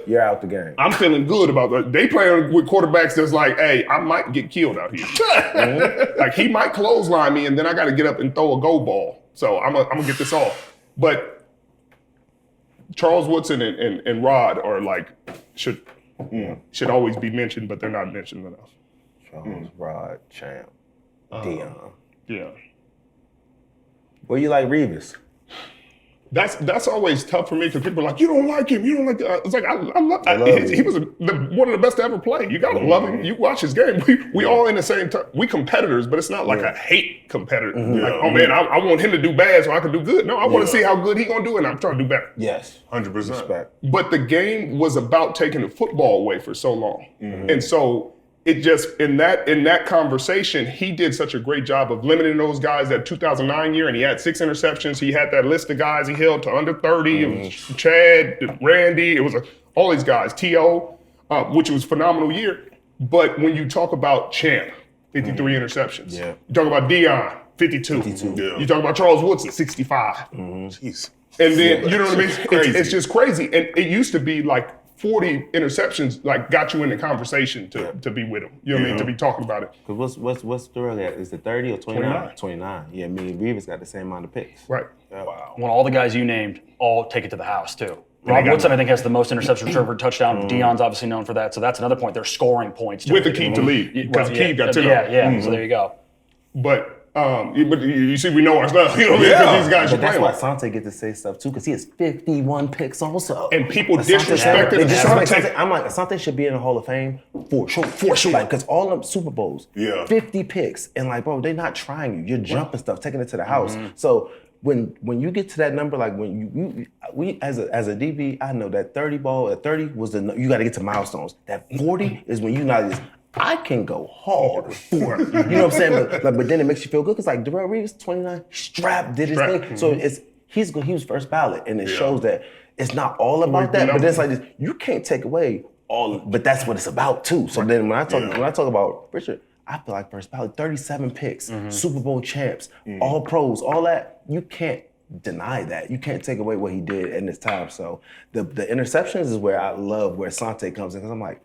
Speaker 4: you're out the game.
Speaker 3: I'm feeling good about that. They playing with quarterbacks that's like, hey, I might get killed out here. Like he might clothesline me, and then I got to get up and throw a go ball. So I'm gonna get this off. But Charles Woodson and Rod are like should always be mentioned, but they're not mentioned enough.
Speaker 4: Charles, Rod, Champ, Dion.
Speaker 3: Yeah.
Speaker 4: Where you like Revis?
Speaker 3: That's always tough for me because people are like, you don't like him. You don't like. It's like I love. He was one of the best to ever play. You gotta love him. You watch his game. We all in the same time. We competitors, but it's not like a hate competitor. Like, oh man, I want him to do bad so I can do good. No, I want to see how good he gonna do, and I'm trying to do better.
Speaker 4: Yes,
Speaker 1: 100%.
Speaker 4: Respect.
Speaker 3: But the game was about taking the football away for so long, and so. It just in that conversation, he did such a great job of limiting those guys that 2009 year, and he had 6 interceptions. He had that list of guys he held to under 30. It was Chad, Randy. It was all these guys. T.O., which was a phenomenal year. But when you talk about Champ, 53 interceptions. Yeah. You talk about Dion, 52. Yeah. You talk about Charles Woodson, 65.
Speaker 1: Jeez.
Speaker 3: And then you know what I mean? It's just crazy. And it used to be like 40 interceptions like got you in the conversation to be with him. You know what I mean? To be talking about it.
Speaker 4: Because what's the early? Is it 30 or 29? 29. Yeah, me and Revis got the same amount of picks.
Speaker 3: Right.
Speaker 5: Wow. Well, all the guys you named all take it to the house too. Rob Woodson, I think, has the most interception return for touchdown. Dion's obviously known for that, so that's another point. They're scoring points too.
Speaker 3: With the key to lead because Key got 10.
Speaker 5: Yeah. So there you go.
Speaker 3: But you see, we know our stuff. You know what I mean? 'Cause these guys
Speaker 4: but that's
Speaker 3: playing.
Speaker 4: why Sante get to say stuff too, because he has 51 picks also.
Speaker 3: And people disrespected Asante.
Speaker 4: I'm like, Asante should be in the Hall of Fame for sure. Like, because all them Super Bowls, 50 picks, and like, bro, they're not trying you. You're jumping stuff, taking it to the house. So when you get to that number, like when we as a DB, I know that 30 ball at 30 was you got to get to milestones. That 40 is when you not just. I can go hard for it. You know what I'm saying? But then it makes you feel good because like Darrell Reeves, 29, did his thing. So he was first ballot, and it shows that it's not all about that. But it's like this, you can't take away all. But that's what it's about too. So then when I talk about Richard, I feel like first ballot, 37 picks, Super Bowl champs, all pros, all that. You can't deny that. You can't take away what he did in this time. So the interceptions is where I love where Sante comes in because I'm like.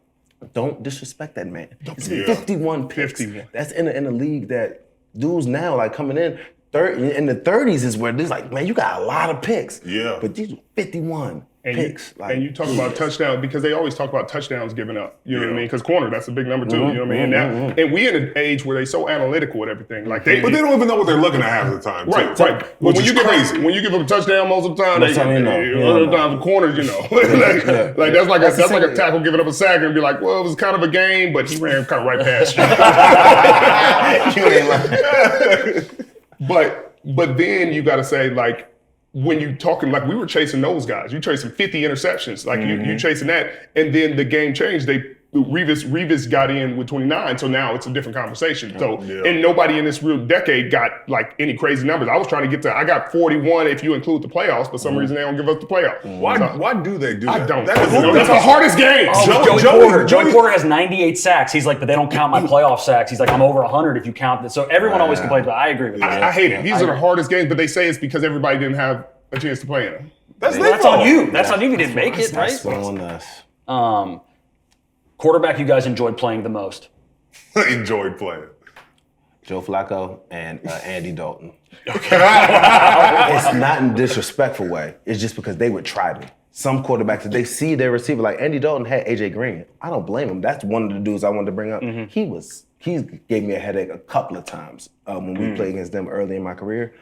Speaker 4: Don't disrespect that man. It's 51 picks. 51. That's in a league that dudes now like coming in in the 30s is where there's like, man, you got a lot of picks. Yeah. But these 51 picks.
Speaker 3: And you talk about touchdowns because they always talk about touchdowns given up. You know what I mean? Because corner, that's a big number too. You know what I mean? And we in an age where they're so analytical with everything. Like
Speaker 1: but they don't even know what they're looking at half the time.
Speaker 3: Right. But when you give up a touchdown most of the time, other times corners, like that's like a tackle giving up a sack and be like, well, it was kind of a game, but he ran kind of right past you. You ain't like. But then you got to say like. When you talking like we were chasing those guys, you chasing 50 interceptions, like you chasing that, and then the game changed. Revis got in with 29, so now it's a different conversation. So and nobody in this real decade got like any crazy numbers. I was trying to get I got 41 if you include the playoffs. For some reason they don't give us the playoffs.
Speaker 1: Why do they do that?
Speaker 3: I don't. That's the hardest game.
Speaker 5: Joey Porter has 98 sacks. He's like, but they don't count my playoff sacks. He's like, I'm over 100 if you count this. So everyone always complains about. I agree with that.
Speaker 3: I hate it. These are the hardest games, but they say it's because everybody didn't have a chance to play in them.
Speaker 5: That's on you. That's on you if you didn't make it, right?
Speaker 4: That's on us.
Speaker 5: Quarterback you guys enjoyed playing the most?
Speaker 1: Enjoyed playing.
Speaker 4: Joe Flacco and Andy Dalton. It's not in a disrespectful way. It's just because they would try me. Some quarterbacks, they see their receiver, like Andy Dalton had AJ Green. I don't blame him. That's one of the dudes I wanted to bring up. He gave me a headache a couple of times when we played against them early in my career.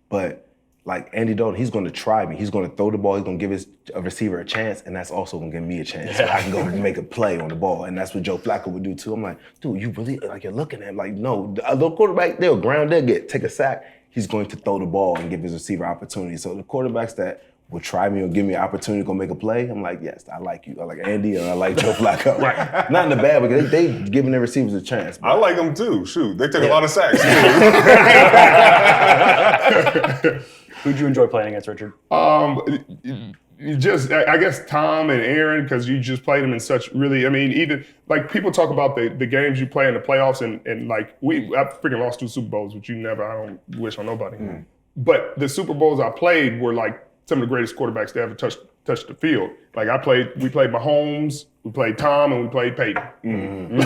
Speaker 4: But like Andy Dalton, he's going to try me. He's going to throw the ball. He's going to give a receiver a chance, and that's also going to give me a chance. So I can go make a play on the ball, and that's what Joe Flacco would do too. I'm like, dude, you really like you're looking at him like, no, a little quarterback, take a sack. He's going to throw the ball and give his receiver opportunity. So the quarterbacks that will try me or give me an opportunity to go make a play, I'm like, yes, I like you. I like Andy or I like Joe Flacco.
Speaker 3: Right.
Speaker 4: Not in the bad, because they giving their receivers a chance.
Speaker 1: I like them too. Shoot, they take a lot of sacks.
Speaker 5: Who'd you enjoy playing against, Richard?
Speaker 3: Just, I guess, Tom and Aaron, because you just played them in such really, I mean, even, like, people talk about the games you play in the playoffs, and like, I freaking lost 2 Super Bowls, which I don't wish on nobody. But the Super Bowls I played were, like, some of the greatest quarterbacks to ever touch the field. Like, we played Mahomes, we played Tom, and we played Peyton. Name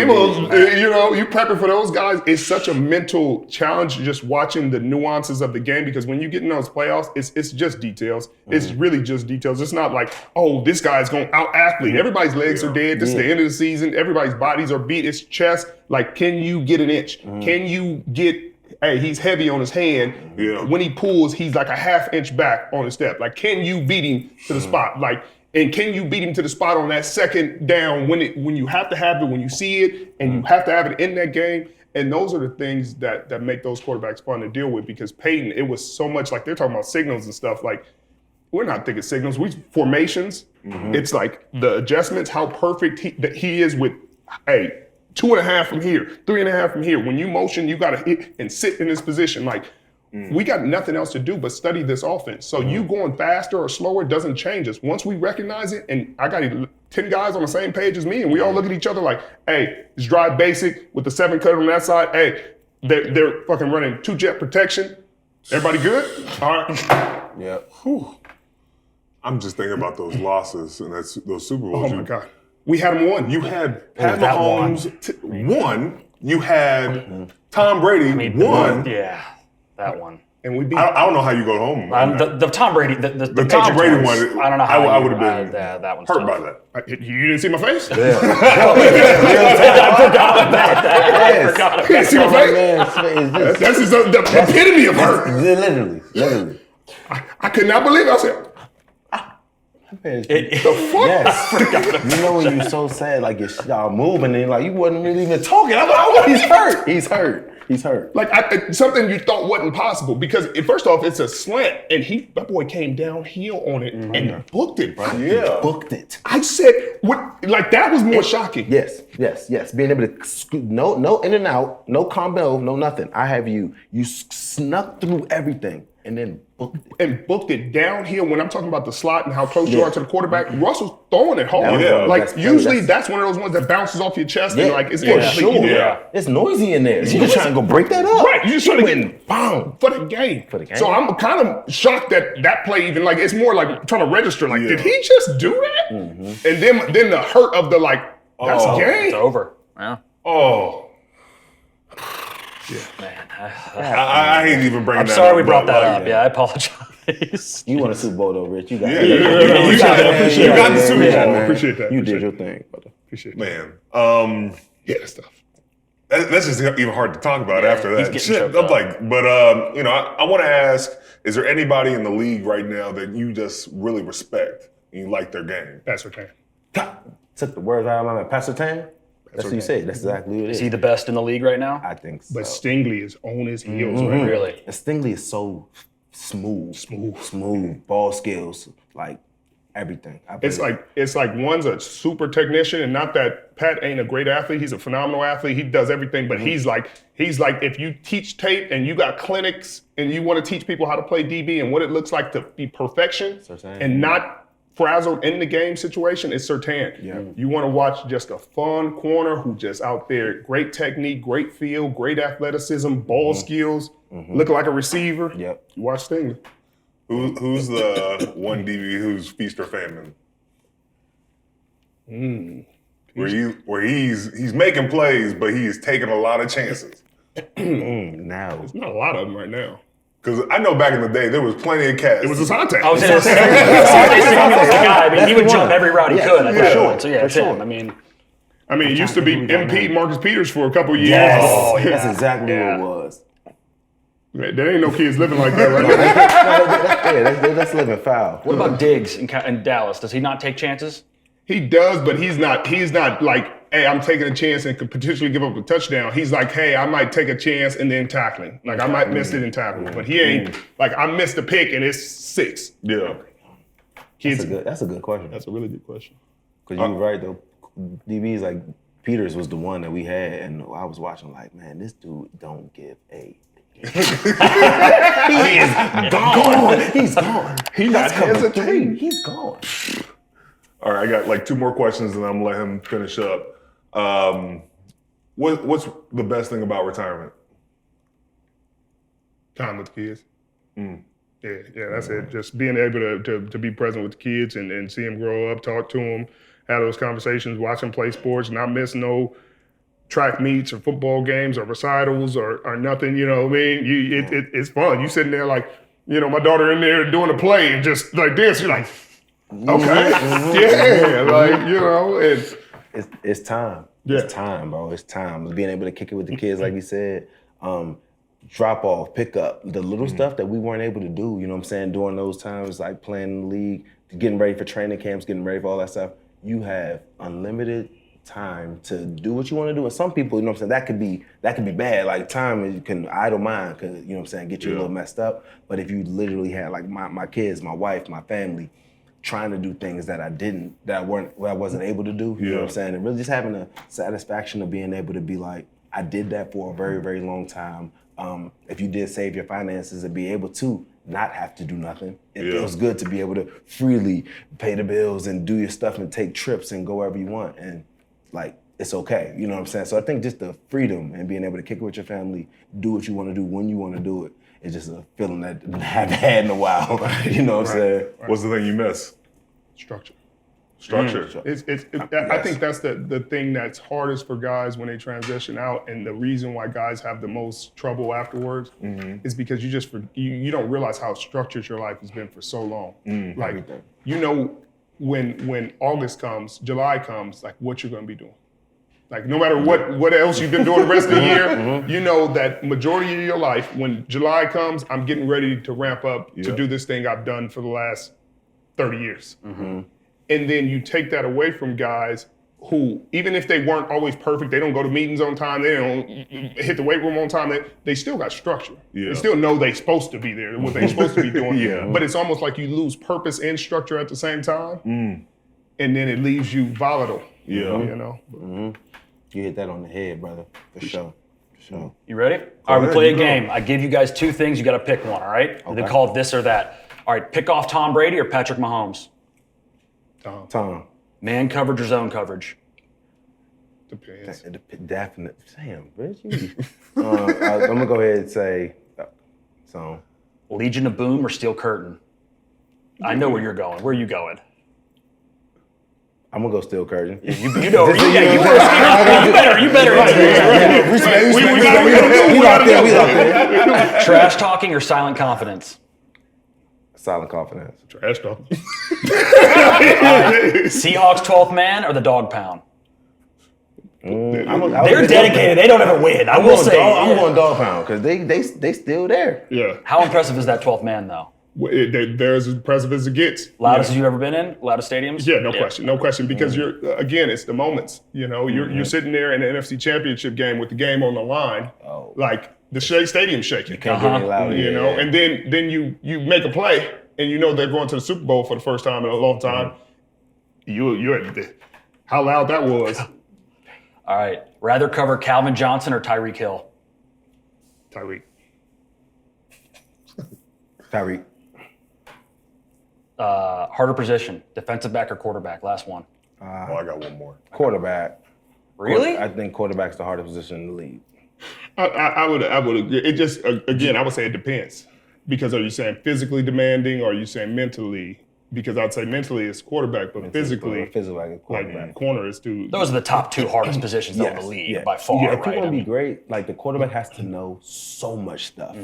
Speaker 3: you prepping for those guys. It's such a mental challenge just watching the nuances of the game, because when you get in those playoffs, it's just details. It's really just details. It's not like, oh, this guy's going out athlete. Everybody's legs are dead. This is the end of the season. Everybody's bodies are beat. It's chest. Like, can you get an inch? Can you get? Hey, he's heavy on his hand. Yeah. When he pulls, he's like a ½ inch back on his step. Like, can you beat him to the spot? Like, and can you beat him to the spot on that second down when you have to have it, when you see it, and you have to have it in that game? And those are the things that make those quarterbacks fun to deal with, because Peyton, it was so much like they're talking about signals and stuff. Like, we're not thinking signals. We formations. It's like the adjustments, how perfect he is with, hey, 2.5 from here, 3.5 from here. When you motion, you got to hit and sit in this position. Like, we got nothing else to do but study this offense. So you going faster or slower doesn't change us. Once we recognize it, and I got 10 guys on the same page as me, and we all look at each other like, hey, it's drive basic with the 7 cut on that side. Hey, they're fucking running 2-jet protection. Everybody good? All right.
Speaker 4: Yeah.
Speaker 1: Whew. I'm just thinking about those losses and those Super Bowls.
Speaker 3: Oh, my God. We had them won.
Speaker 1: You had Pat Mahomes won. You had Tom Brady won.
Speaker 5: Yeah, that one.
Speaker 3: And we beat.
Speaker 1: I don't know how you go home.
Speaker 5: The Tom Brady, the
Speaker 1: Tom Brady one.
Speaker 5: I don't know how
Speaker 1: I would have been
Speaker 5: that one's
Speaker 1: hurt
Speaker 5: tough.
Speaker 1: by that.
Speaker 3: You didn't see my face?
Speaker 5: I forgot about that. I forgot about
Speaker 3: You didn't see my face?
Speaker 4: Man,
Speaker 3: That's just the epitome of hurt.
Speaker 4: Literally.
Speaker 3: I could not believe it. I said,
Speaker 4: The fuck? Yes. You know when you're so sad, like y'all moving and like you wasn't really even talking. I'm like, oh, he's hurt.
Speaker 3: like something you thought wasn't possible, because first off, it's a slant, and that boy came downhill on it and booked it, bro.
Speaker 4: Yeah. Booked it.
Speaker 3: I said, that was more shocking.
Speaker 4: Yes. Being able to, no in and out, no combo, no nothing. I have you snuck through everything and then booked it downhill. When I'm talking about the slot and how close you are to the quarterback, Russell's throwing it hard. Usually that's one of those ones that bounces off your chest and like it's It's noisy in there. You're just trying to go break that up.
Speaker 3: Right, you just trying to get for the game. So I'm kind of shocked that play even, like, it's more like trying to register, like, did he just do that? And then the hurt of the, like, that's game.
Speaker 5: It's over. Yeah.
Speaker 1: Oh.
Speaker 5: Yeah. Man.
Speaker 1: I hate even bringing that up.
Speaker 5: I'm sorry we brought that up. Yeah, I apologize.
Speaker 4: You won a Super Bowl though, Rich. You got it.
Speaker 1: You got the Super Bowl.
Speaker 3: Appreciate that.
Speaker 4: You did your thing, brother.
Speaker 3: Appreciate
Speaker 1: that.
Speaker 3: Man. That stuff.
Speaker 1: That's just even hard to talk about after that. I want to ask, is there anybody in the league right now that you just really respect and you like their game?
Speaker 3: Pastor Tan.
Speaker 4: Took the words out of my mouth. Pastor Tan? That's what you said. That's exactly what it is.
Speaker 5: Is he the best in the league right now?
Speaker 4: I think so.
Speaker 3: But Stingley is on his heels right now.
Speaker 5: Really?
Speaker 4: And Stingley is so smooth, ball skills, like everything.
Speaker 3: It's like one's a super technician, and not that Pat ain't a great athlete. He's a phenomenal athlete. He does everything, but he's like if you teach tape and you got clinics and you want to teach people how to play DB and what it looks like to be perfection and not frazzled in the game situation, is Surtain. Yeah. You want to watch just a fun corner who just out there, great technique, great feel, great athleticism, ball skills, looking like a receiver.
Speaker 4: Yep.
Speaker 3: You watch things.
Speaker 1: Who's the one DB who's feast or famine? Where he's making plays, but he's taking a lot of chances.
Speaker 4: Now
Speaker 3: there's not a lot of them right now.
Speaker 1: Because I know back in the day, there was plenty of cats.
Speaker 3: It was Asante.
Speaker 5: I was going to say, I mean, he would jump every route he could. For sure. So, it's him. I mean,
Speaker 3: it used to be MP Marcus Peters for a couple of years.
Speaker 4: Yes. Oh, that's exactly what it was.
Speaker 3: Man, there ain't no kids living like that right now.
Speaker 4: That's living foul.
Speaker 5: What about Diggs in Dallas? Does he not take chances?
Speaker 3: He does, but he's not like hey, I'm taking a chance and could potentially give up a touchdown. He's like, hey, I might take a chance and then tackling. Like, I might miss it in tackling. But he ain't, like, I missed a pick and it's 6.
Speaker 1: Yeah.
Speaker 3: Kids,
Speaker 4: That's a good question.
Speaker 3: that's a really good question.
Speaker 4: Because you're right, though. DB's like, Peters was the one that we had, and I was watching like, man, this dude don't give a he is gone. He's gone.
Speaker 3: He's not hesitating.
Speaker 4: He's gone.
Speaker 1: All right, I got like 2 more questions, and I'm gonna let him finish up. What's the best thing about retirement?
Speaker 3: Time with the kids. Yeah, that's it. Just being able to be present with the kids and see them grow up, talk to them, have those conversations, watch them play sports, not miss no track meets or football games or recitals or nothing. You know what I mean? It's fun. You sitting there like, you know, my daughter in there doing a play and just like this. You're like, okay, yeah, like, you know,
Speaker 4: it's time.
Speaker 3: Yeah.
Speaker 4: It's time, bro. It's time. Being able to kick it with the kids, like you said, drop off, pick up, the little stuff that we weren't able to do, you know what I'm saying, during those times, like playing in the league, getting ready for training camps, getting ready for all that stuff. You have unlimited time to do what you want to do. And some people, you know what I'm saying, that could be bad. Like time, you can idle mind, you know what I'm saying, get you a little messed up. But if you literally had like my kids, my wife, my family, trying to do things that I wasn't able to do, you know what I'm saying? And really just having the satisfaction of being able to be like, I did that for a very, very long time. If you did save your finances and be able to not have to do nothing, it feels good to be able to freely pay the bills and do your stuff and take trips and go wherever you want. And like, it's okay, you know what I'm saying? So I think just the freedom and being able to kick it with your family, do what you want to do when you want to do it, is just a feeling that I haven't had in a while, you know what I'm saying?
Speaker 3: Right.
Speaker 1: What's the thing you miss?
Speaker 3: Structure. I think that's the thing that's hardest for guys when they transition out, and the reason why guys have the most trouble afterwards is because you don't realize how structured your life has been for so long. Like, you know, when August comes, July comes, like what you're going to be doing. Like no matter what else you've been doing the rest of the year, you know that majority of your life, when July comes, I'm getting ready to ramp up to do this thing I've done for the last 30 years. And then you take that away from guys who, even if they weren't always perfect, they don't go to meetings on time, they don't hit the weight room on time, they still got structure. They still know they're supposed to be there, what they're supposed to be doing. But it's almost like you lose purpose and structure at the same time, and then it leaves you volatile. You know?
Speaker 4: You hit that on the head, brother, for sure.
Speaker 5: You ready? All right, we play a game. I give you guys 2 things. You got to pick one, all right?
Speaker 4: Okay.
Speaker 5: They call it this or that. All right, pick off Tom Brady or Patrick Mahomes.
Speaker 4: Tom.
Speaker 5: Man coverage or zone coverage?
Speaker 3: Depends.
Speaker 4: Definite. Damn, Reggie. I'm gonna go ahead and say zone.
Speaker 5: Legion of Boom or Steel Curtain? I know where you're going. Where are you going?
Speaker 4: I'm gonna go Steel Curtain.
Speaker 5: You know, you better.
Speaker 4: We out there.
Speaker 5: Trash talking or silent confidence?
Speaker 4: Silent confidence.
Speaker 3: Trash talk.
Speaker 5: Seahawks 12th man or the dog pound?
Speaker 4: They're
Speaker 5: dedicated. They don't ever win. I will say.
Speaker 4: I'm going dog pound because they still there.
Speaker 3: Yeah.
Speaker 5: How impressive is that 12th man though?
Speaker 3: They're as impressive as it gets.
Speaker 5: Loudest you've ever been in? Loudest stadiums?
Speaker 3: Yeah, no question. Because again, it's the moments. You know, you're sitting there in the NFC Championship game with the game on the line, like the stadium shaking.
Speaker 4: You can't get any louder.
Speaker 3: You know, and then you make a play, and you know they're going to the Super Bowl for the first time in a long time. How loud that was.
Speaker 5: All right. Rather cover Calvin Johnson or Tyreek Hill?
Speaker 3: Tyreek.
Speaker 5: Harder position, defensive back or quarterback? Last one.
Speaker 1: I got one more.
Speaker 4: Quarterback.
Speaker 5: Really?
Speaker 4: I think quarterback's the hardest position in the league.
Speaker 3: I would agree. It just, again, I would say it depends. Because are you saying physically demanding or are you saying mentally? Because I'd say mentally it's quarterback, but physically,
Speaker 4: quarterback.
Speaker 3: Corner is too.
Speaker 5: Those are the top 2 hardest positions in the league by far.
Speaker 4: Yeah, if you
Speaker 5: right?
Speaker 4: want to be great, like the quarterback has to know so much stuff,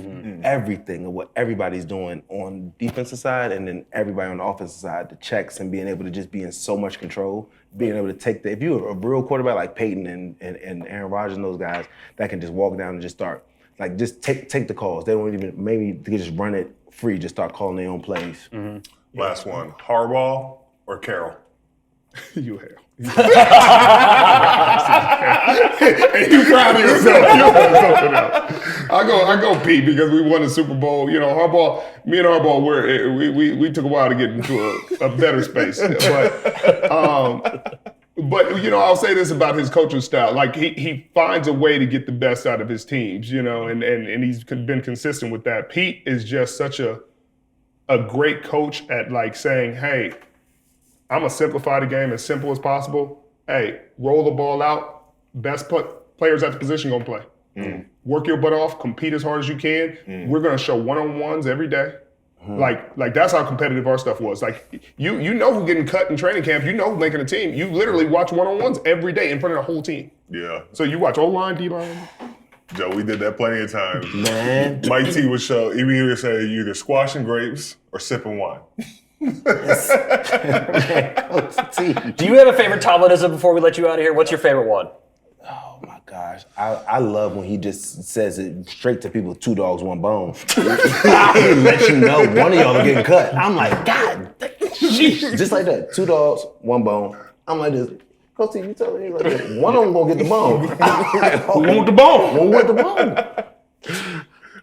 Speaker 4: everything of what everybody's doing on the defensive side, and then everybody on the offensive side, the checks and being able to just be in so much control, being able to take if you're a real quarterback like Peyton and Aaron Rodgers and those guys that can just walk down and just start, like just take the calls. They don't even maybe they just run it free, just start calling their own plays.
Speaker 1: Last one. Harbaugh or Carroll?
Speaker 3: You hell. Hey, you proud of yourself. You want something else. I go Pete because we won the Super Bowl. You know, me and Harbaugh, we took a while to get into a better space. But you know, I'll say this about his coaching style. Like he finds a way to get the best out of his teams, you know, and he's been consistent with that. Pete is just such a great coach at like saying, hey, I'm gonna simplify the game as simple as possible. Hey, roll the ball out. Best players at the position gonna play. Work your butt off. Compete as hard as you can. We're gonna show one-on-ones every day. Like that's how competitive our stuff was. Like you know who getting cut in training camp. You know who making a team. You literally watch one-on-ones every day in front of the whole team.
Speaker 1: Yeah.
Speaker 3: So you watch O-line, D-line.
Speaker 1: Joe, we did that plenty of times.
Speaker 4: Man.
Speaker 1: Mike T would show, he would either say you either squashing grapes or sipping wine.
Speaker 5: Do you have a favorite Tomlinism before we let you out of here? What's your favorite one?
Speaker 4: Oh my gosh. I love when he just says it straight to people, 2 dogs, 1 bone. He lets you know one of y'all are getting cut. I'm like, God, jeez. Just like that. 2 dogs, 1 bone. I'm like this. Goatee, you tell me like this. One of them gonna get the bone. I'm like,
Speaker 3: Who want the bone?
Speaker 4: Who want the bone?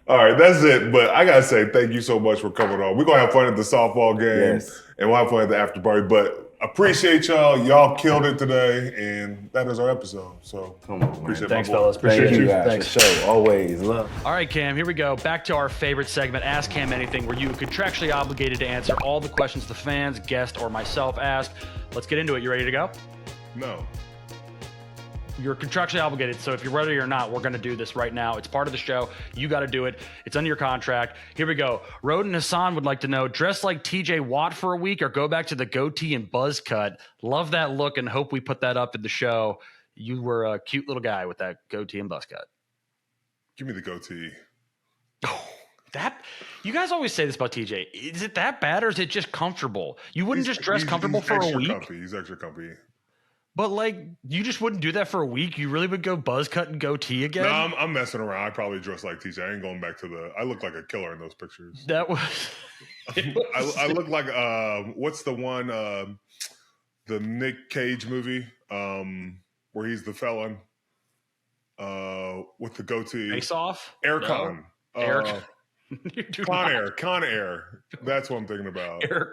Speaker 1: All right, that's it. But I gotta say, thank you so much for coming on. We're gonna have fun at the softball game, and we'll have fun at the after party. But appreciate y'all. Y'all killed it today, and that is our episode. So
Speaker 4: Come on, man.
Speaker 1: appreciate
Speaker 5: Thanks,
Speaker 1: my boy.
Speaker 5: fellas. Appreciate
Speaker 4: Thank you
Speaker 5: you.
Speaker 4: guys
Speaker 5: Thanks.
Speaker 4: for sure. Always love.
Speaker 2: All right, Cam, here we go. Back to our favorite segment, Ask Cam Anything, where you are contractually obligated to answer all the questions the fans, guest, or myself ask. Let's get into it. You ready to go?
Speaker 1: No.
Speaker 2: You're contractually obligated, so if you're ready or not, we're going to do this right now. It's part of the show. You got to do it. It's under your contract. Here we go. Roden Hassan would like to know, dress like TJ Watt for a week or go back to the goatee and buzz cut. Love that look and hope we put that up in the show. You were a cute little guy with that goatee and buzz cut.
Speaker 1: Give me the goatee.
Speaker 2: Oh, that you guys always say this about TJ. Is it that bad or is it just comfortable? You wouldn't just dress comfortable
Speaker 1: he's
Speaker 2: for a
Speaker 1: extra
Speaker 2: week?
Speaker 1: Comfy. He's extra comfy.
Speaker 2: But like, you just wouldn't do that for a week? You really would go buzz cut and goatee again?
Speaker 1: No, I'm messing around. I probably dress like TJ. I ain't going back to I look like a killer in those pictures.
Speaker 2: That was.
Speaker 1: I look like what's the one? The Nick Cage movie where he's the felon with the goatee.
Speaker 2: Face Off?
Speaker 1: Aircon.
Speaker 2: No. Air. You do
Speaker 1: Con
Speaker 2: not.
Speaker 1: Air. Con Air. That's what I'm thinking about.
Speaker 2: Air.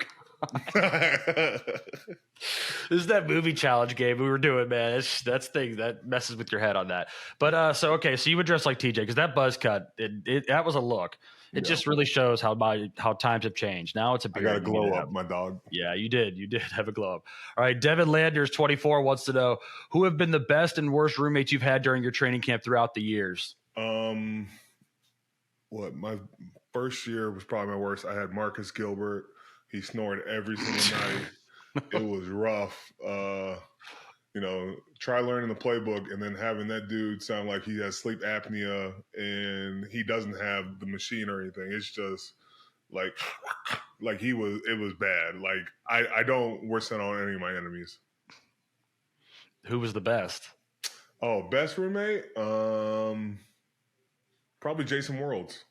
Speaker 2: This is that movie challenge game we were doing, man. That's thing that messes with your head on that. But so you would dress like TJ because that buzz cut, that was a look. It just really shows how times have changed. Now it's a beard.
Speaker 1: I got to glow up, my dog.
Speaker 2: Yeah, you did. You did have a glow up. All right, Devin Landers, 24, wants to know who have been the best and worst roommates you've had during your training camp throughout the years.
Speaker 1: My first year was probably my worst. I had Marcus Gilbert. He snored every single night. It was rough. Try learning the playbook and then having that dude sound like he has sleep apnea and he doesn't have the machine or anything. It's just like it was bad. Like I don't wish that on any of my enemies.
Speaker 2: Who was the best?
Speaker 1: Oh, best roommate? Probably Jason Worlds.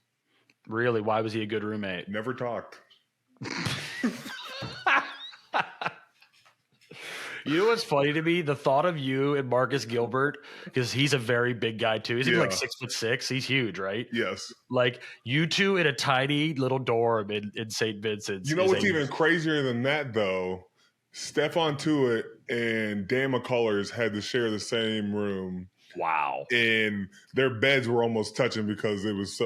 Speaker 2: Really? Why was he a good roommate?
Speaker 1: Never talked.
Speaker 2: You know what's funny to me? The thought of you and Marcus Gilbert, because he's a very big guy too. He's even like 6'6". He's huge, right?
Speaker 1: Yes.
Speaker 2: Like you two in a tiny little dorm in St. Vincent's.
Speaker 1: You know what's even crazier than that though? Stephon Tuitt and Dan McCullers had to share the same room.
Speaker 2: Wow.
Speaker 1: And their beds were almost touching because it was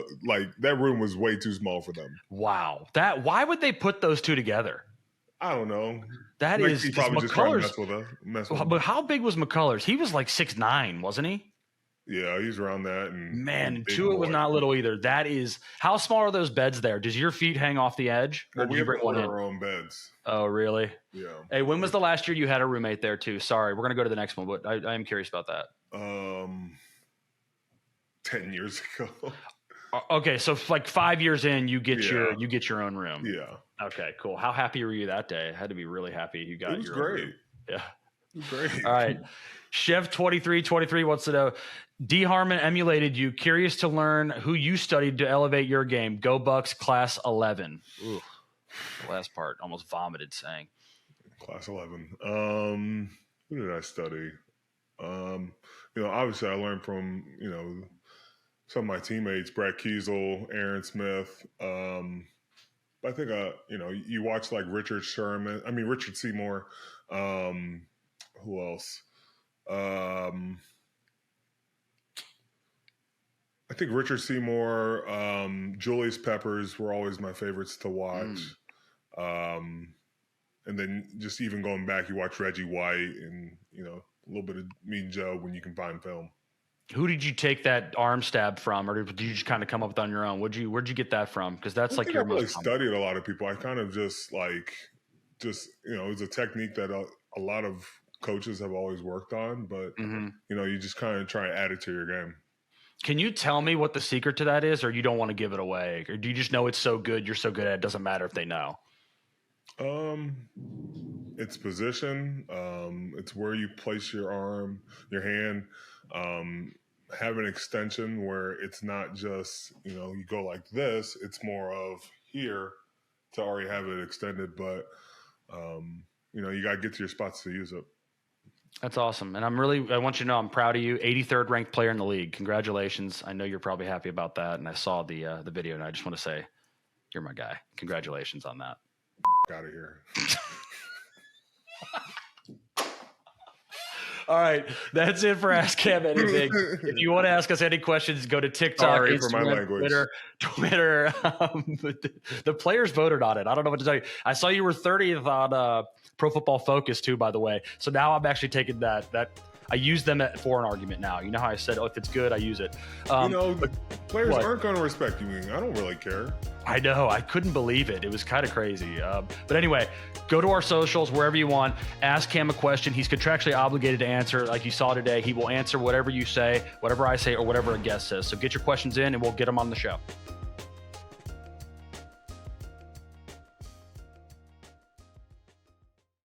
Speaker 1: that room was way too small for them.
Speaker 2: Wow. Why would they put those two together?
Speaker 1: I don't know.
Speaker 2: That
Speaker 1: like
Speaker 2: is
Speaker 1: probably just trying to mess with us.
Speaker 2: But how big was McCullers? He was like 6'9", wasn't he?
Speaker 1: Yeah, he's around that.
Speaker 2: And Tua was not little either. That is how small are those beds there? Does your feet hang off the edge? Or
Speaker 1: we have our own beds.
Speaker 2: Oh, really?
Speaker 1: Yeah.
Speaker 2: Hey, when was the last year you had a roommate there too? Sorry, we're gonna go to the next one, but I am curious about that.
Speaker 1: 10 years ago.
Speaker 2: Okay, so like 5 years in, you get your own room.
Speaker 1: Yeah.
Speaker 2: Okay, cool. How happy were you that day? I had to be really happy you got your own room. Yeah.
Speaker 1: It was great.
Speaker 2: All right. Chef 2323 wants to know, D Harmon emulated you. Curious to learn who you studied to elevate your game. Go Bucks class 11. Ooh. The last part almost vomited saying.
Speaker 1: Class 11. Who did I study? Obviously I learned from, some of my teammates, Brad Kiesel, Aaron Smith. I think, you watch like Richard Seymour. Who else? I think Richard Seymour, Julius Peppers were always my favorites to watch. And then just even going back, you watch Reggie White and, a little bit of Mean Joe when you can find film.
Speaker 2: Who did you take that arm stab from, or did you just kind of come up with on your own? Where'd you get that from? Because that's like your
Speaker 1: most. I studied a lot of people. I kind of just it was a technique that a lot of coaches have always worked on, but you just kind of try and add it to your game.
Speaker 2: Can you tell me what the secret to that is, or you don't want to give it away, or do you just know it's so good, you're so good at it, doesn't matter if they know?
Speaker 1: It's position. It's where you place your arm, your hand. Have an extension where it's not just, you go like this. It's more of here to already have it extended. But, you got to get to your spots to use it.
Speaker 2: That's awesome. And I want you to know I'm proud of you. 83rd ranked player in the league. Congratulations. I know you're probably happy about that. And I saw the video, and I just want to say you're my guy. Congratulations on that.
Speaker 1: Out of here.
Speaker 2: All right, that's it for Ask Cam Anything. If you want to ask us any questions, go to TikTok, Instagram, Twitter. The players voted on it. I don't know what to tell you. I saw you were 30th on Pro Football Focus too, by the way. So now I'm actually taking that. I use them for an argument now. You know how I said, if it's good, I use it.
Speaker 1: Players aren't going to respect you. I don't really care.
Speaker 2: I know. I couldn't believe it. It was kind of crazy. But anyway, go to our socials, wherever you want. Ask Cam a question. He's contractually obligated to answer. Like you saw today, he will answer whatever you say, whatever I say, or whatever a guest says. So get your questions in, and we'll get them on the show.